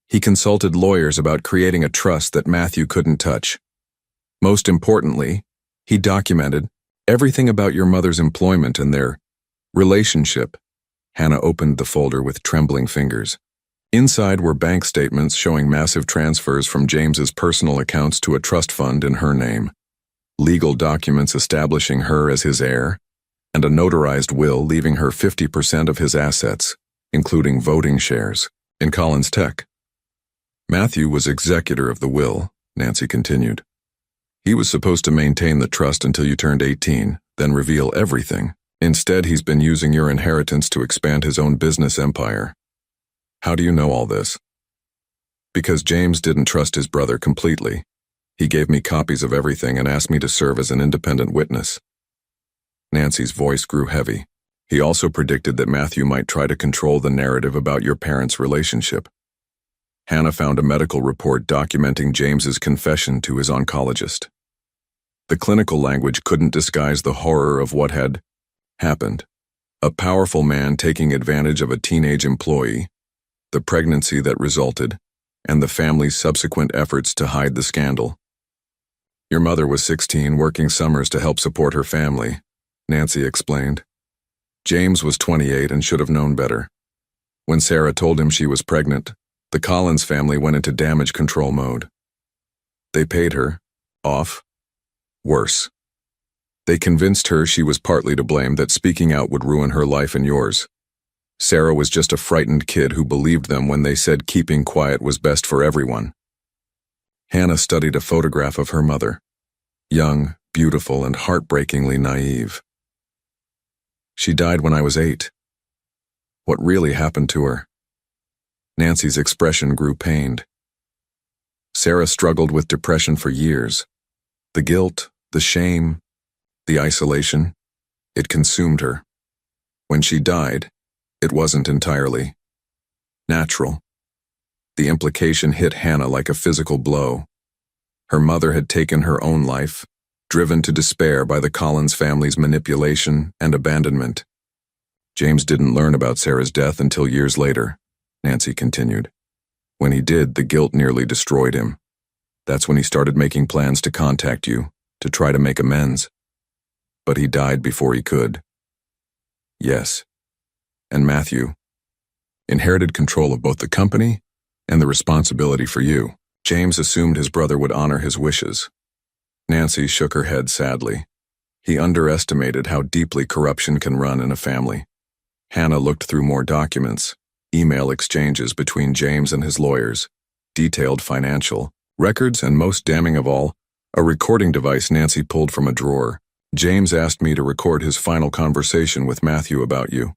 He consulted lawyers about creating a trust that Matthew couldn't touch. Most importantly, he documented everything about your mother's employment and their relationship. Hannah opened the folder with trembling fingers. Inside were bank statements showing massive transfers from James's personal accounts to a trust fund in her name, legal documents establishing her as his heir, and a notarized will leaving her 50% of his assets, including voting shares, in Collins Tech. Matthew was executor of the will, Nancy continued. He was supposed to maintain the trust until you turned 18, then reveal everything. Instead, he's been using your inheritance to expand his own business empire. How do you know all this? Because James didn't trust his brother completely. He gave me copies of everything and asked me to serve as an independent witness. Nancy's voice grew heavy. He also predicted that Matthew might try to control the narrative about your parents' relationship. Hannah found a medical report documenting James's confession to his oncologist. The clinical language couldn't disguise the horror of what had happened. A powerful man taking advantage of a teenage employee, the pregnancy that resulted, and the family's subsequent efforts to hide the scandal. Your mother was 16, working summers to help support her family, Nancy explained. James was 28 and should have known better. When Sarah told him she was pregnant, the Collins family went into damage control mode. They paid her off. Worse. They convinced her she was partly to blame, that speaking out would ruin her life and yours. Sarah was just a frightened kid who believed them when they said keeping quiet was best for everyone. Hannah studied a photograph of her mother. Young, beautiful, and heartbreakingly naive. She died when I was 8. What really happened to her? Nancy's expression grew pained. Sarah struggled with depression for years. The guilt, the shame, the isolation, it consumed her. When she died, it wasn't entirely natural. The implication hit Hannah like a physical blow. Her mother had taken her own life, driven to despair by the Collins family's manipulation and abandonment. James didn't learn about Sarah's death until years later, Nancy continued. When he did, the guilt nearly destroyed him. That's when he started making plans to contact you, to try to make amends. But he died before he could. Yes. And Matthew inherited control of both the company and the responsibility for you. James assumed his brother would honor his wishes. Nancy shook her head sadly. He underestimated how deeply corruption can run in a family. Hannah looked through more documents, email exchanges between James and his lawyers, detailed financial records, and most damning of all, a recording device Nancy pulled from a drawer. James asked me to record his final conversation with Matthew about you,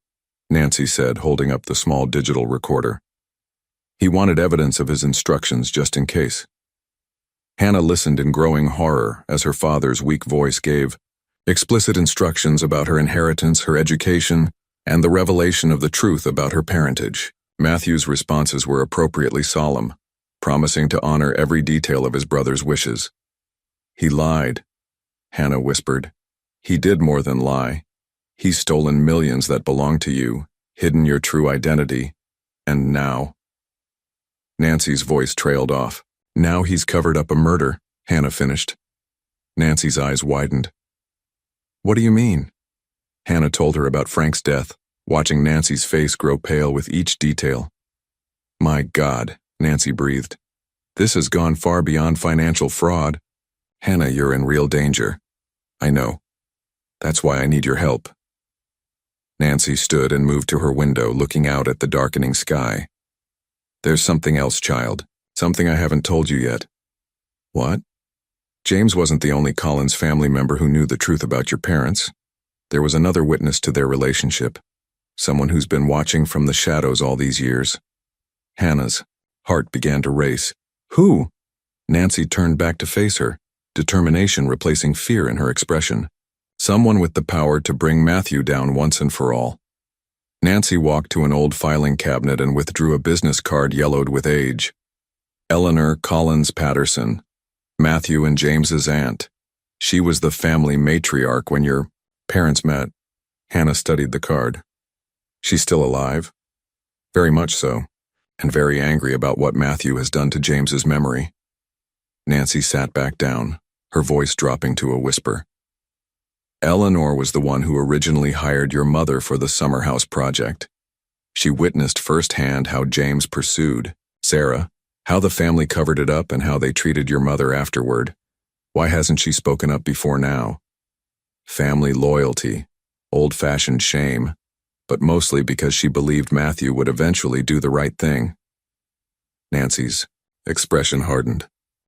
Nancy said, holding up the small digital recorder. He wanted evidence of his instructions just in case. Hannah listened in growing horror as her father's weak voice gave explicit instructions about her inheritance, her education, and the revelation of the truth about her parentage. Matthew's responses were appropriately solemn, promising to honor every detail of his brother's wishes. He lied, Hannah whispered. He did more than lie. He's stolen millions that belong to you, hidden your true identity, and now... Nancy's voice trailed off. Now he's covered up a murder, Hannah finished. Nancy's eyes widened. What do you mean? Hannah told her about Frank's death, watching Nancy's face grow pale with each detail. My God, Nancy breathed. This has gone far beyond financial fraud. Hannah, you're in real danger. I know. That's why I need your help. Nancy stood and moved to her window, looking out at the darkening sky. There's something else, child. Something I haven't told you yet. What? James wasn't the only Collins family member who knew the truth about your parents. There was another witness to their relationship. Someone who's been watching from the shadows all these years. Hannah's heart began to race. Who? Nancy turned back to face her, determination replacing fear in her expression. Someone with the power to bring Matthew down once and for all. Nancy walked to an old filing cabinet and withdrew a business card yellowed with age. Eleanor Collins Patterson, Matthew and James's aunt. She was the family matriarch when your parents met. Hannah studied the card. She's still alive? Very much so, and very angry about what Matthew has done to James's memory. Nancy sat back down, her voice dropping to a whisper. Eleanor was the one who originally hired your mother for the summer house project. She witnessed firsthand how James pursued Sarah, how the family covered it up, and how they treated your mother afterward. Why hasn't she spoken up before now? Family loyalty, old-fashioned shame, but mostly because she believed Matthew would eventually do the right thing. Nancy's expression hardened.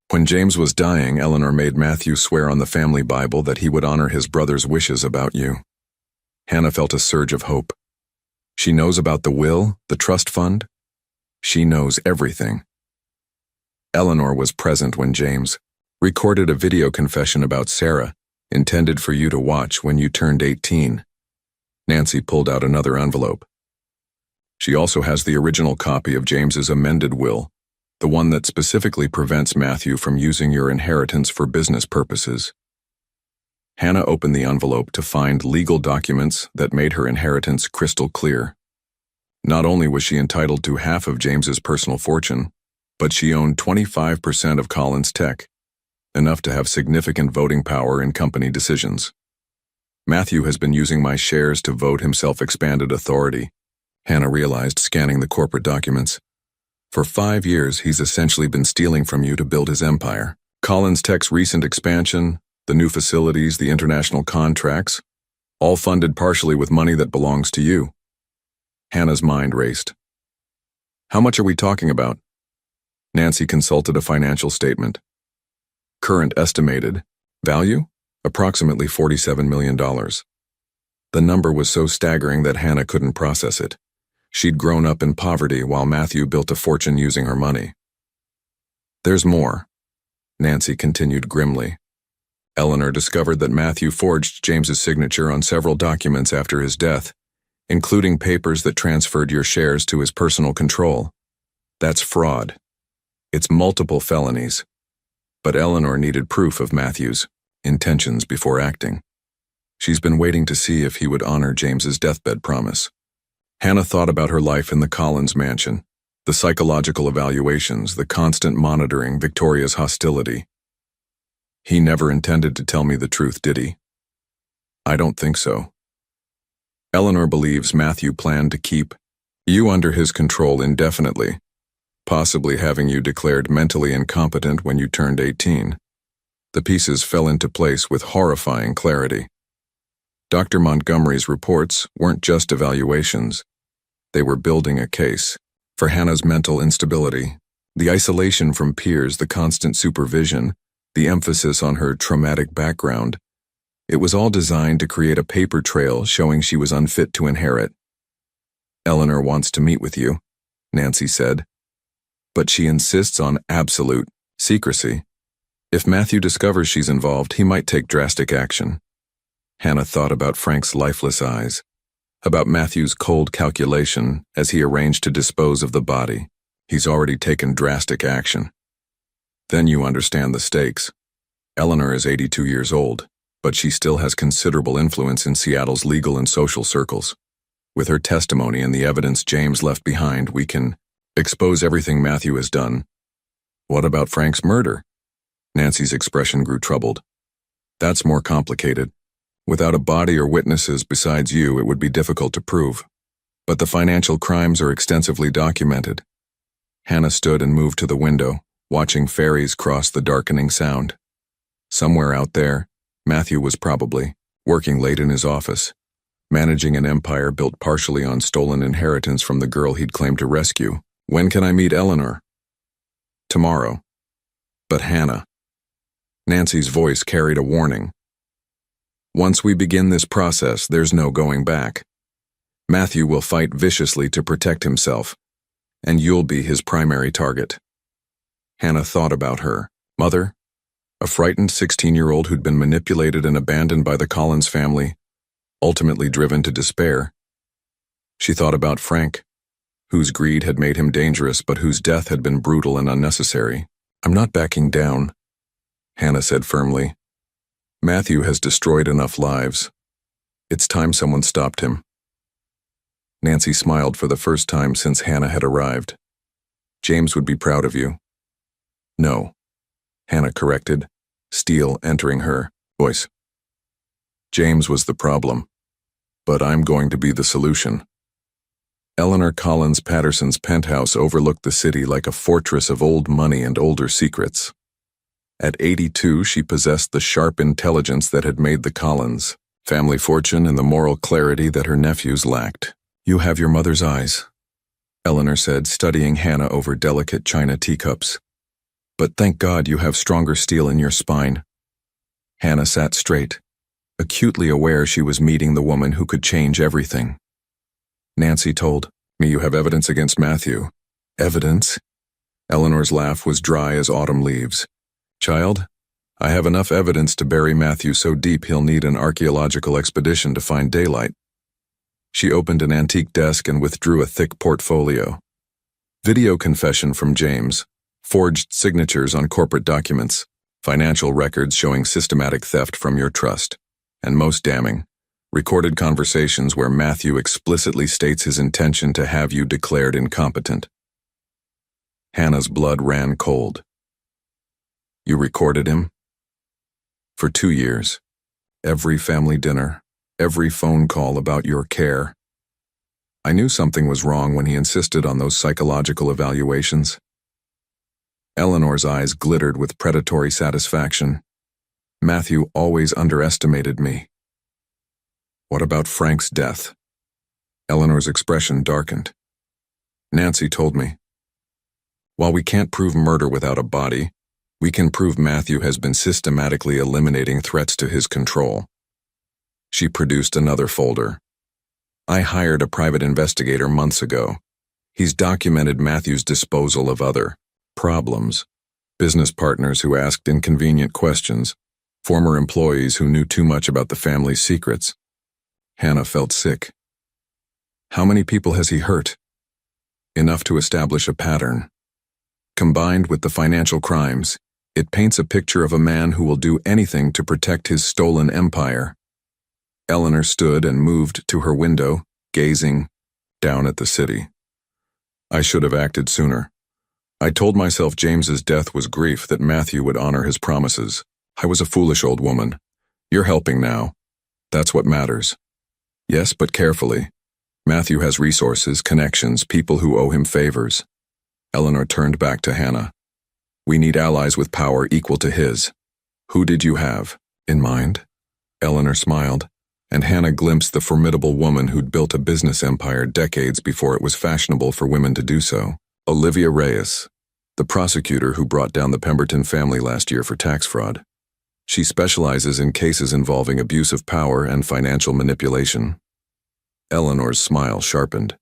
When James was dying, Eleanor made Matthew swear on the family Bible that he would honor his brother's wishes about you. Hannah felt a surge of hope. She knows about the will, the trust fund? She knows everything. Eleanor was present when James recorded a video confession about Sarah, intended for you to watch when you turned 18. Nancy pulled out another envelope. She also has the original copy of James's amended will, the one that specifically prevents Matthew from using your inheritance for business purposes. Hannah opened the envelope to find legal documents that made her inheritance crystal clear. Not only was she entitled to half of James's personal fortune, but she owned 25% of Collins Tech, enough to have significant voting power in company decisions. Matthew has been using my shares to vote himself expanded authority, Hannah realized, scanning the corporate documents. For 5 years, he's essentially been stealing from you to build his empire. Collins Tech's recent expansion, the new facilities, the international contracts, all funded partially with money that belongs to you. Hannah's mind raced. How much are we talking about? Nancy consulted a financial statement. Current estimated value? Approximately $47 million. The number was so staggering that Hannah couldn't process it. She'd grown up in poverty while Matthew built a fortune using her money. There's more, Nancy continued grimly. Eleanor discovered that Matthew forged James's signature on several documents after his death, including papers that transferred your shares to his personal control. That's fraud. It's multiple felonies. But Eleanor needed proof of Matthew's intentions before acting. She's been waiting to see if he would honor James's deathbed promise. Hannah thought about her life in the Collins mansion, the psychological evaluations, the constant monitoring, Victoria's hostility. He never intended to tell me the truth, did he? I don't think so. Eleanor believes Matthew planned to keep you under his control indefinitely, possibly having you declared mentally incompetent when you turned 18. The pieces fell into place with horrifying clarity. Dr. Montgomery's reports weren't just evaluations. They were building a case for Hannah's mental instability, the isolation from peers, the constant supervision, the emphasis on her traumatic background. It was all designed to create a paper trail showing she was unfit to inherit. Eleanor wants to meet with you, Nancy said, but she insists on absolute secrecy. If Matthew discovers she's involved, he might take drastic action. Hannah thought about Frank's lifeless eyes, about Matthew's cold calculation as he arranged to dispose of the body. He's already taken drastic action. Then you understand the stakes. Eleanor is 82 years old, but she still has considerable influence in Seattle's legal and social circles. With her testimony and the evidence James left behind, we can expose everything Matthew has done. What about Frank's murder? Nancy's expression grew troubled. That's more complicated. Without a body or witnesses besides you, it would be difficult to prove. But the financial crimes are extensively documented. Hannah stood and moved to the window, watching ferries cross the darkening sound. Somewhere out there, Matthew was probably working late in his office, managing an empire built partially on stolen inheritance from the girl he'd claimed to rescue. When can I meet Eleanor? Tomorrow. But Hannah. Nancy's voice carried a warning. Once we begin this process, there's no going back. Matthew will fight viciously to protect himself, and you'll be his primary target. Hannah thought about her mother, a frightened 16-year-old who'd been manipulated and abandoned by the Collins family, ultimately driven to despair. She thought about Frank, whose greed had made him dangerous but whose death had been brutal and unnecessary. I'm not backing down, Hannah said firmly. Matthew has destroyed enough lives. It's time someone stopped him. Nancy smiled for the first time since Hannah had arrived. James would be proud of you. No, Hannah corrected, steel entering her voice. James was the problem, but I'm going to be the solution. Eleanor Collins Patterson's penthouse overlooked the city like a fortress of old money and older secrets. At 82, she possessed the sharp intelligence that had made the Collins family fortune and the moral clarity that her nephews lacked. You have your mother's eyes, Eleanor said, studying Hannah over delicate china teacups. But thank God you have stronger steel in your spine. Hannah sat straight, acutely aware she was meeting the woman who could change everything. Nancy told me you have evidence against Matthew. Evidence? Eleanor's laugh was dry as autumn leaves. Child, I have enough evidence to bury Matthew so deep he'll need an archaeological expedition to find daylight. She opened an antique desk and withdrew a thick portfolio. Video confession from James, forged signatures on corporate documents, financial records showing systematic theft from your trust, and most damning, recorded conversations where Matthew explicitly states his intention to have you declared incompetent. Hannah's blood ran cold. You recorded him? For 2 years. Every family dinner, every phone call about your care. I knew something was wrong when he insisted on those psychological evaluations. Eleanor's eyes glittered with predatory satisfaction. Matthew always underestimated me. What about Frank's death? Eleanor's expression darkened. Nancy told me. While we can't prove murder without a body, we can prove Matthew has been systematically eliminating threats to his control. She produced another folder. I hired a private investigator months ago. He's documented Matthew's disposal of other problems, business partners who asked inconvenient questions, former employees who knew too much about the family's secrets. Hannah felt sick. How many people has he hurt? Enough to establish a pattern. Combined with the financial crimes, it paints a picture of a man who will do anything to protect his stolen empire. Eleanor stood and moved to her window, gazing down at the city. I should have acted sooner. I told myself James's death was grief that Matthew would honor his promises. I was a foolish old woman. You're helping now. That's what matters. Yes, but carefully. Matthew has resources, connections, people who owe him favors. Eleanor turned back to Hannah. We need allies with power equal to his. Who did you have in mind? Eleanor smiled, and Hannah glimpsed the formidable woman who'd built a business empire decades before it was fashionable for women to do so. Olivia Reyes, the prosecutor who brought down the Pemberton family last year for tax fraud. She specializes in cases involving abuse of power and financial manipulation. Eleanor's smile sharpened.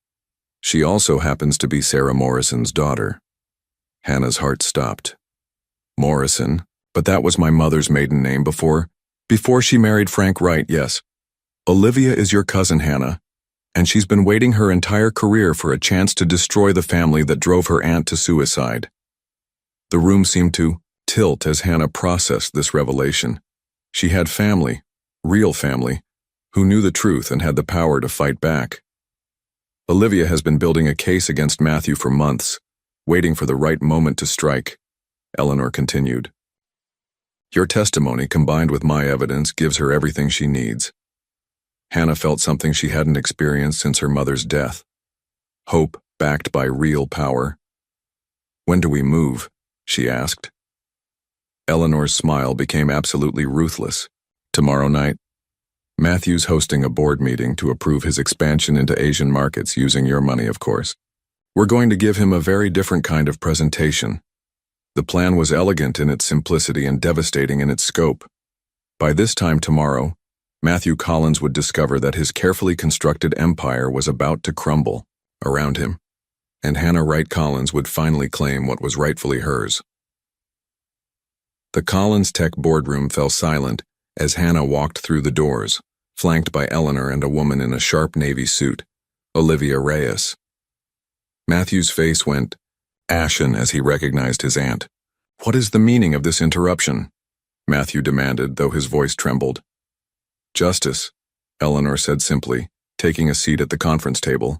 She also happens to be Sarah Morrison's daughter. Hannah's heart stopped. Morrison? But that was my mother's maiden name before she married Frank Wright, yes. Olivia is your cousin, Hannah, and she's been waiting her entire career for a chance to destroy the family that drove her aunt to suicide. The room seemed to tilt as Hannah processed this revelation. She had family, real family, who knew the truth and had the power to fight back. Olivia has been building a case against Matthew for months, waiting for the right moment to strike. Eleanor continued. Your testimony, combined with my evidence, gives her everything she needs. Hannah felt something she hadn't experienced since her mother's death. Hope backed by real power. When do we move? She asked. Eleanor's smile became absolutely ruthless. Tomorrow night. Matthew's hosting a board meeting to approve his expansion into Asian markets using your money, of course. We're going to give him a very different kind of presentation. The plan was elegant in its simplicity and devastating in its scope. By this time tomorrow, Matthew Collins would discover that his carefully constructed empire was about to crumble around him, and Hannah Wright Collins would finally claim what was rightfully hers. The Collins Tech boardroom fell silent as Hannah walked through the doors, flanked by Eleanor and a woman in a sharp navy suit, Olivia Reyes. Matthew's face went ashen as he recognized his aunt. What is the meaning of this interruption? Matthew demanded, though his voice trembled. Justice, Eleanor said simply, taking a seat at the conference table.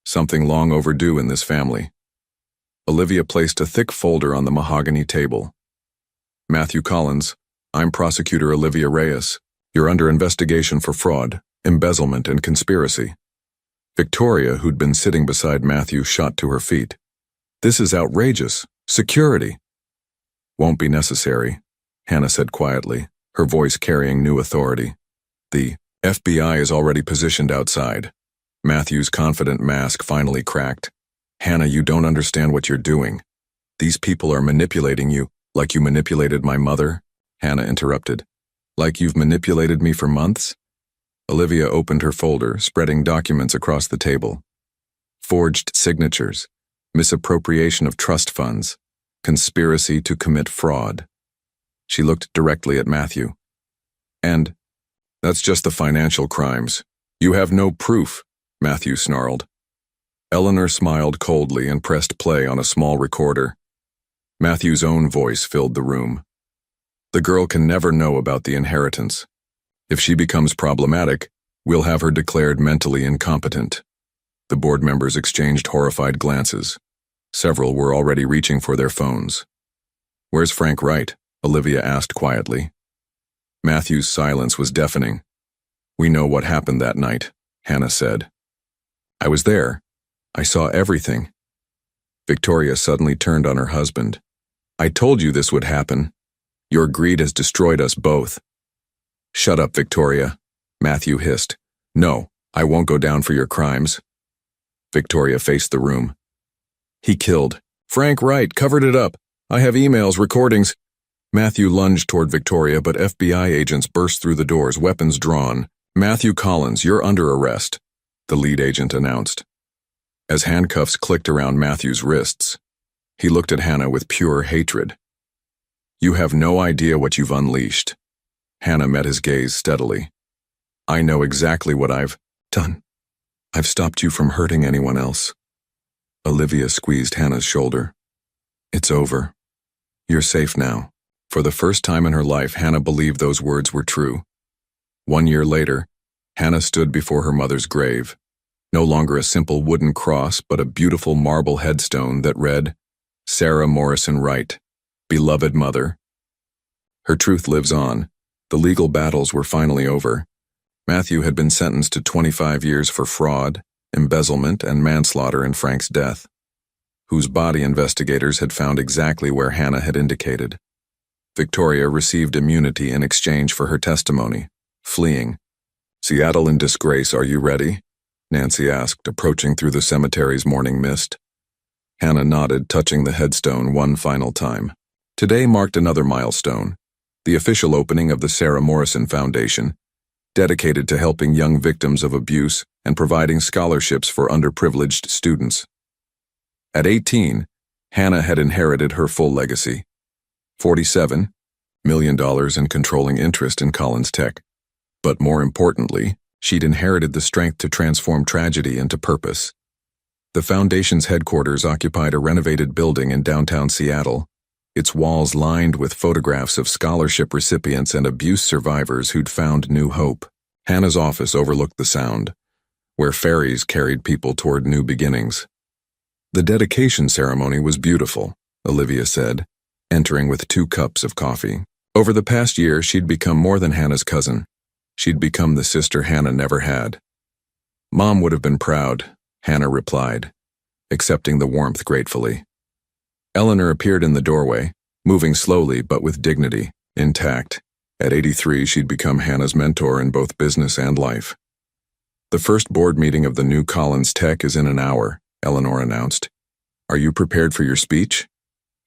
Something long overdue in this family. Olivia placed a thick folder on the mahogany table. Matthew Collins, I'm Prosecutor Olivia Reyes. You're under investigation for fraud, embezzlement, and conspiracy. Victoria, who'd been sitting beside Matthew, shot to her feet. This is outrageous. Security. Won't be necessary, Hannah said quietly, her voice carrying new authority. The FBI is already positioned outside. Matthew's confident mask finally cracked. Hannah, you don't understand what you're doing. These people are manipulating you, like you manipulated my mother, Hannah interrupted. Like you've manipulated me for months? Olivia opened her folder, spreading documents across the table. Forged signatures, misappropriation of trust funds, conspiracy to commit fraud. She looked directly at Matthew. And that's just the financial crimes. You have no proof, Matthew snarled. Eleanor smiled coldly and pressed play on a small recorder. Matthew's own voice filled the room. The girl can never know about the inheritance. If she becomes problematic, we'll have her declared mentally incompetent. The board members exchanged horrified glances. Several were already reaching for their phones. Where's Frank Wright? Olivia asked quietly. Matthew's silence was deafening. We know what happened that night, Hannah said. I was there. I saw everything. Victoria suddenly turned on her husband. I told you this would happen. Your greed has destroyed us both. Shut up, Victoria, Matthew hissed. No, I won't go down for your crimes. Victoria faced the room. He killed. Frank Wright covered it up. I have emails, recordings. Matthew lunged toward Victoria, but FBI agents burst through the doors, weapons drawn. Matthew Collins, you're under arrest, the lead agent announced. As handcuffs clicked around Matthew's wrists, he looked at Hannah with pure hatred. You have no idea what you've unleashed. Hannah met his gaze steadily. I know exactly what I've done. I've stopped you from hurting anyone else. Olivia squeezed Hannah's shoulder. It's over. You're safe now. For the first time in her life, Hannah believed those words were true. 1 year later, Hannah stood before her mother's grave. No longer a simple wooden cross, but a beautiful marble headstone that read, Sarah Morrison Wright, beloved mother. Her truth lives on. The legal battles were finally over. Matthew had been sentenced to 25 years for fraud, embezzlement, and manslaughter in Frank's death, whose body investigators had found exactly where Hannah had indicated. Victoria received immunity in exchange for her testimony, fleeing. Seattle in disgrace, are you ready? Nancy asked, approaching through the cemetery's morning mist. Hannah nodded, touching the headstone one final time. Today marked another milestone, the official opening of the Sarah Morrison Foundation, dedicated to helping young victims of abuse and providing scholarships for underprivileged students. At 18, Hannah had inherited her full legacy. 47, $1 million in controlling interest in Collins Tech. But more importantly, she'd inherited the strength to transform tragedy into purpose. The foundation's headquarters occupied a renovated building in downtown Seattle, its walls lined with photographs of scholarship recipients and abuse survivors who'd found new hope. Hannah's office overlooked the Sound, where ferries carried people toward new beginnings. The dedication ceremony was beautiful, Olivia said, entering with 2 cups of coffee. Over the past year, she'd become more than Hannah's cousin. She'd become the sister Hannah never had. Mom would have been proud, Hannah replied, accepting the warmth gratefully. Eleanor appeared in the doorway, moving slowly but with dignity, intact. At 83, she'd become Hannah's mentor in both business and life. The first board meeting of the new Collins Tech is in an hour, Eleanor announced. Are you prepared for your speech?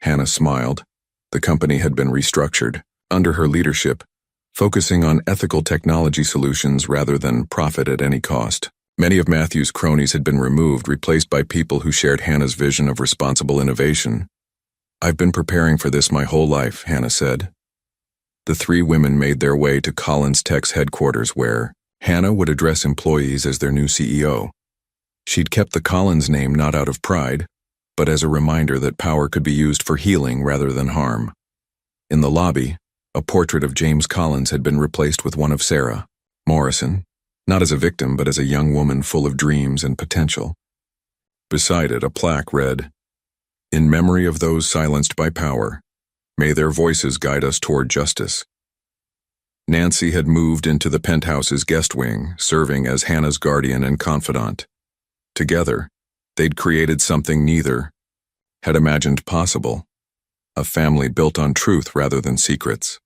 Hannah smiled. The company had been restructured, under her leadership, focusing on ethical technology solutions rather than profit at any cost. Many of Matthew's cronies had been removed, replaced by people who shared Hannah's vision of responsible innovation. I've been preparing for this my whole life, Hannah said. The 3 women made their way to Collins Tech's headquarters where Hannah would address employees as their new CEO. She'd kept the Collins name not out of pride, but as a reminder that power could be used for healing rather than harm. In the lobby, a portrait of James Collins had been replaced with one of Sarah Morrison, not as a victim but as a young woman full of dreams and potential. Beside it, a plaque read, In memory of those silenced by power, may their voices guide us toward justice. Nancy had moved into the penthouse's guest wing, serving as Hannah's guardian and confidant. Together, they'd created something neither had imagined possible, a family built on truth rather than secrets.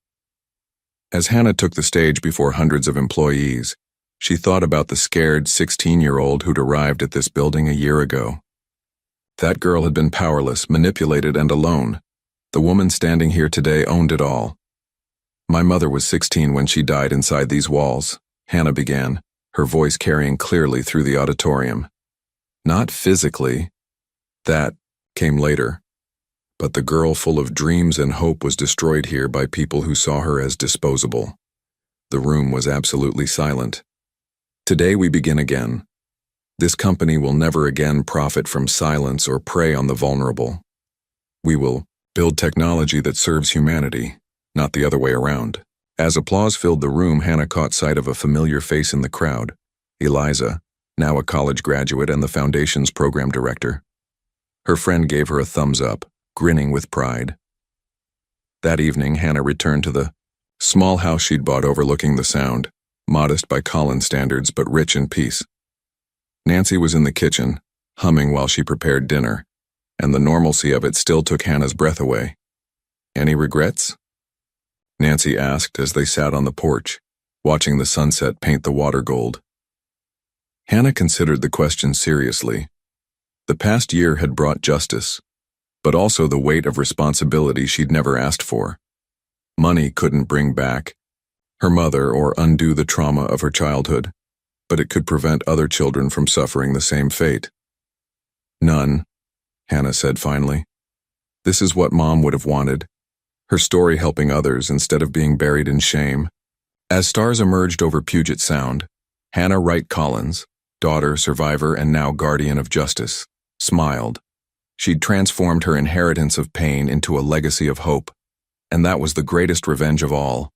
As Hannah took the stage before hundreds of employees, she thought about the scared 16-year-old who'd arrived at this building a year ago. That girl had been powerless, manipulated, and alone. The woman standing here today owned it all. My mother was 16 when she died inside these walls, Hannah began, her voice carrying clearly through the auditorium. Not physically. That came later, but the girl full of dreams and hope was destroyed here by people who saw her as disposable. The room was absolutely silent. Today we begin again. This company will never again profit from silence or prey on the vulnerable. We will build technology that serves humanity, not the other way around. As applause filled the room, Hannah caught sight of a familiar face in the crowd, Eliza, now a college graduate and the Foundation's program director. Her friend gave her a thumbs up, grinning with pride. That evening, Hannah returned to the small house she'd bought overlooking the Sound, modest by Collins standards but rich in peace. Nancy was in the kitchen, humming while she prepared dinner, and the normalcy of it still took Hannah's breath away. "Any regrets?" Nancy asked as they sat on the porch, watching the sunset paint the water gold. Hannah considered the question seriously. The past year had brought justice, but also the weight of responsibility she'd never asked for. Money couldn't bring back her mother or undo the trauma of her childhood, but it could prevent other children from suffering the same fate. "None," Hannah said finally. "This is what Mom would have wanted, her story helping others instead of being buried in shame." As stars emerged over Puget Sound, Hannah Wright Collins, daughter, survivor, and now guardian of justice, smiled. She'd transformed her inheritance of pain into a legacy of hope, and that was the greatest revenge of all.